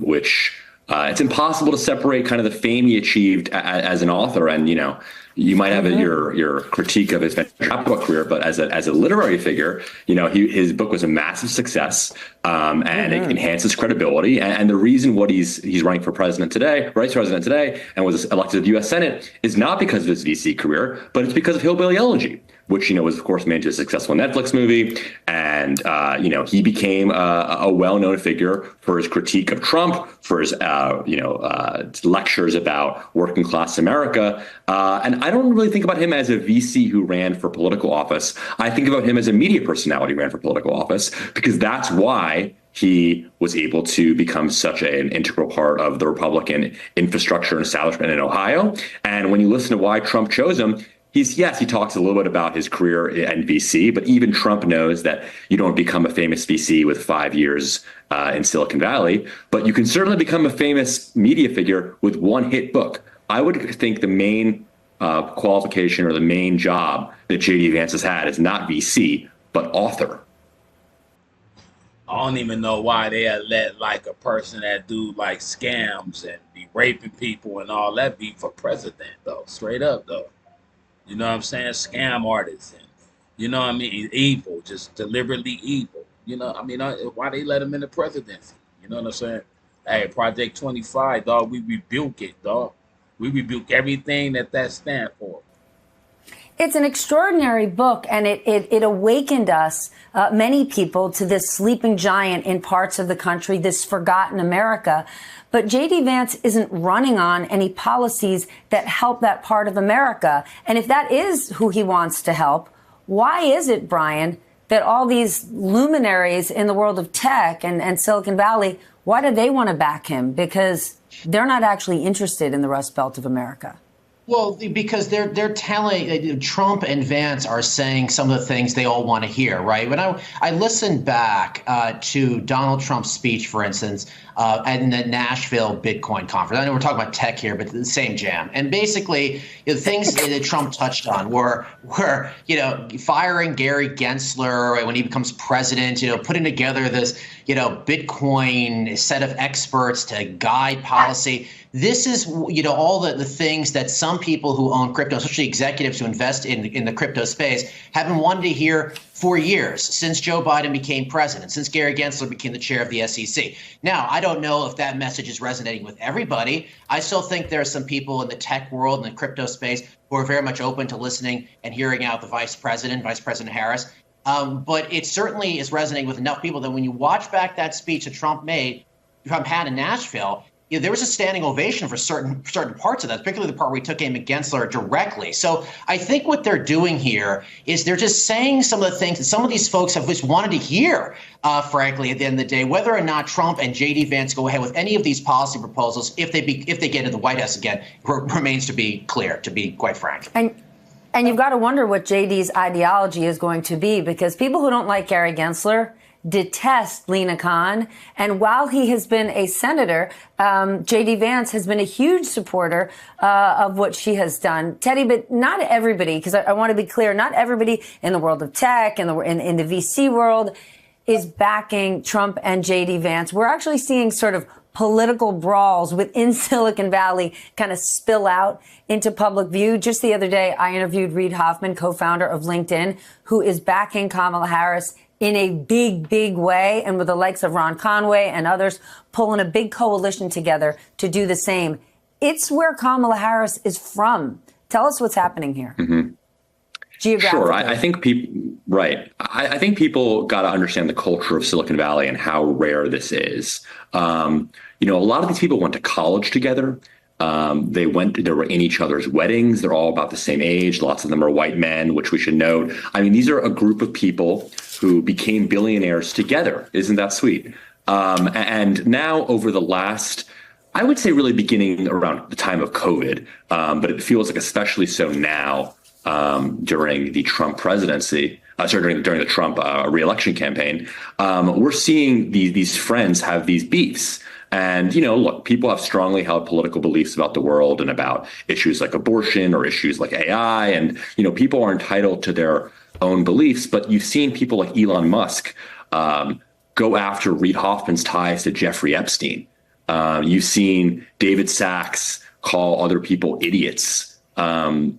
which it's impossible to separate kind of the fame he achieved as an author. And, you might have your critique of his venture capital career, but as a literary figure, his book was a massive success, and it enhanced his credibility. And the reason what he's running for president today, vice president today, and was elected to the U.S. Senate is not because of his VC career, but it's because of Hillbilly Elegy, which, was, of course, made into a successful Netflix movie. And, he became a well-known figure for his critique of Trump, for his, lectures about working-class America. And I don't really think about him as a VC who ran for political office. I think about him as a media personality who ran for political office, because that's why he was able to become such an integral part of the Republican infrastructure and establishment in Ohio. And when you listen to why Trump chose him, he talks a little bit about his career in VC, but even Trump knows that you don't become a famous VC with 5 years in Silicon Valley, but you can certainly become a famous media figure with one hit book. I would think the main qualification or the main job that J.D. Vance has had is not VC, but author. I don't even know why they had let like a person that do like scams and be raping people and all that be for president, though. Straight up, though. You know what I'm saying? Scam artists and, evil, just deliberately evil. Why they let him in the presidency? You know what I'm saying? Hey, Project 25, dog, we rebuke it, dog. We rebuke everything that stands for. It's an extraordinary book, and it awakened us, many people, to this sleeping giant in parts of the country, this forgotten America. But J.D. Vance isn't running on any policies that help that part of America. And if that is who he wants to help, why is it, Brian, that all these luminaries in the world of tech and Silicon Valley, why do they want to back him? Because they're not actually interested in the Rust Belt of America. Well, because they're telling Trump and Vance are saying some of the things they all want to hear, right? When I listened back to Donald Trump's speech, for instance, at the Nashville Bitcoin conference. I know we're talking about tech here, but the same jam. And basically, the things that Trump touched on were firing Gary Gensler when he becomes president, putting together this, Bitcoin set of experts to guide policy. this is, all the things that some people who own crypto, especially executives who invest in the crypto space, have been wanting to hear for years, since Joe Biden became president, since Gary Gensler became the chair of the SEC. Now, I don't know if that message is resonating with everybody. I still think there are some people in the tech world and the crypto space who are very much open to listening and hearing out the Vice President Harris. But it certainly is resonating with enough people that when you watch back that speech that Trump had in Nashville, there was a standing ovation for certain parts of that, particularly the part where he took aim at Gensler directly. So I think what they're doing here is they're just saying some of the things that some of these folks have just wanted to hear, frankly, at the end of the day, whether or not Trump and J.D. Vance go ahead with any of these policy proposals, if they get into the White House again, remains to be clear, to be quite frank. And you've got to wonder what JD's ideology is going to be, because people who don't like Gary Gensler detest Lena Khan. And while he has been a senator, J.D. Vance has been a huge supporter of what she has done. Teddy, but not everybody, because I want to be clear, not everybody in the world of tech and in the VC world is backing Trump and J.D. Vance. We're actually seeing sort of political brawls within Silicon Valley kind of spill out into public view. Just the other day, I interviewed Reid Hoffman, co-founder of LinkedIn, who is backing Kamala Harris in a big, big way, and with the likes of Ron Conway and others pulling a big coalition together to do the same. It's where Kamala Harris is from. Tell us what's happening here. Mm-hmm. Sure. I think people, right. I think people got to understand the culture of Silicon Valley and how rare this is. A lot of these people went to college together. They were in each other's weddings. They're all about the same age. Lots of them are white men, which we should note. I mean, these are a group of people who became billionaires together. Isn't that sweet? And now over the last, I would say really beginning around the time of COVID, but it feels like especially so now during the Trump presidency, during the Trump reelection campaign, we're seeing these friends have these beefs. And, look, people have strongly held political beliefs about the world and about issues like abortion or issues like AI. And, people are entitled to their own beliefs. But you've seen people like Elon Musk go after Reid Hoffman's ties to Jeffrey Epstein. You've seen David Sachs call other people idiots. And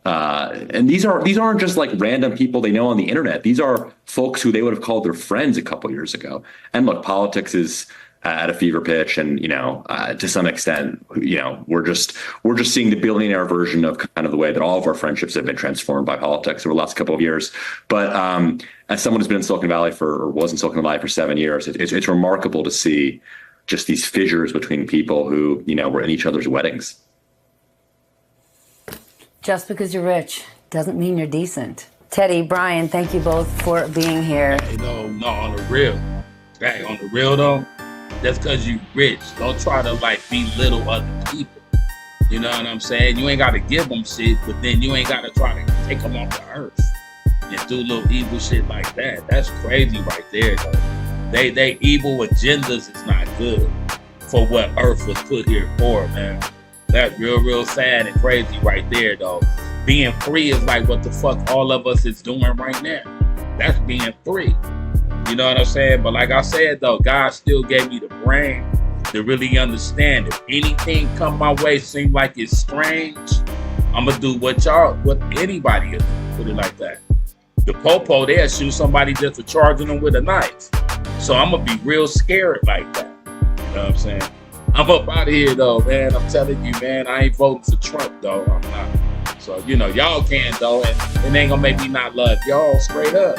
these aren't just like random people they know on the internet. These are folks who they would have called their friends a couple years ago. And look, politics is at a fever pitch, and to some extent, we're just seeing the billionaire version of kind of the way that all of our friendships have been transformed by politics over the last couple of years. But as someone who's been in Silicon Valley was in Silicon Valley for 7 years, it's remarkable to see just these fissures between people who were in each other's weddings. Just because you're rich doesn't mean you're decent. Teddy, Brian, thank you both for being here. Hey, no, on the real. Hey, on the real though, that's because you rich. Don't try to belittle other people. You know what I'm saying? You ain't got to give them shit, but then you ain't got to try to take them off the earth and do little evil shit like that. That's crazy right there, though. They evil agendas is not good for what Earth was put here for, man. That's real sad and crazy right there, though. Being free is like what the fuck all of us is doing right now. That's being free. You know what I'm saying? But like I said, though, God still gave me the brain to really understand. If anything come my way seem like it's strange, I'm going to do what anybody is. Put it like that. The popo, they'll shoot somebody just for charging them with a knife. So I'm going to be real scared like that. You know what I'm saying? I'm up out of here, though, man. I'm telling you, man, I ain't voting for Trump, though. I'm not. So, y'all can, though, and it ain't going to make me not love y'all straight up.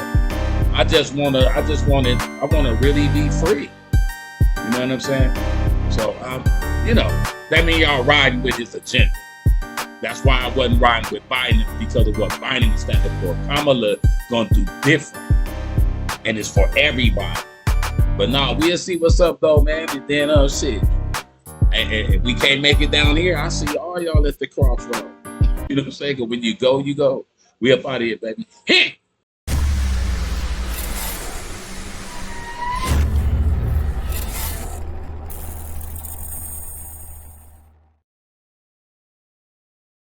I want to really be free. You know what I'm saying? So, that means y'all riding with his agenda. That's why I wasn't riding with Biden, because of what Biden is standing for. Kamala gonna do different, and it's for everybody. But no, we'll see what's up though, man. And then shit. And we can't make it down here. I see all y'all at the crossroad. You know what I'm saying? 'Cause when you go, you go. We up out of here, baby. Hit!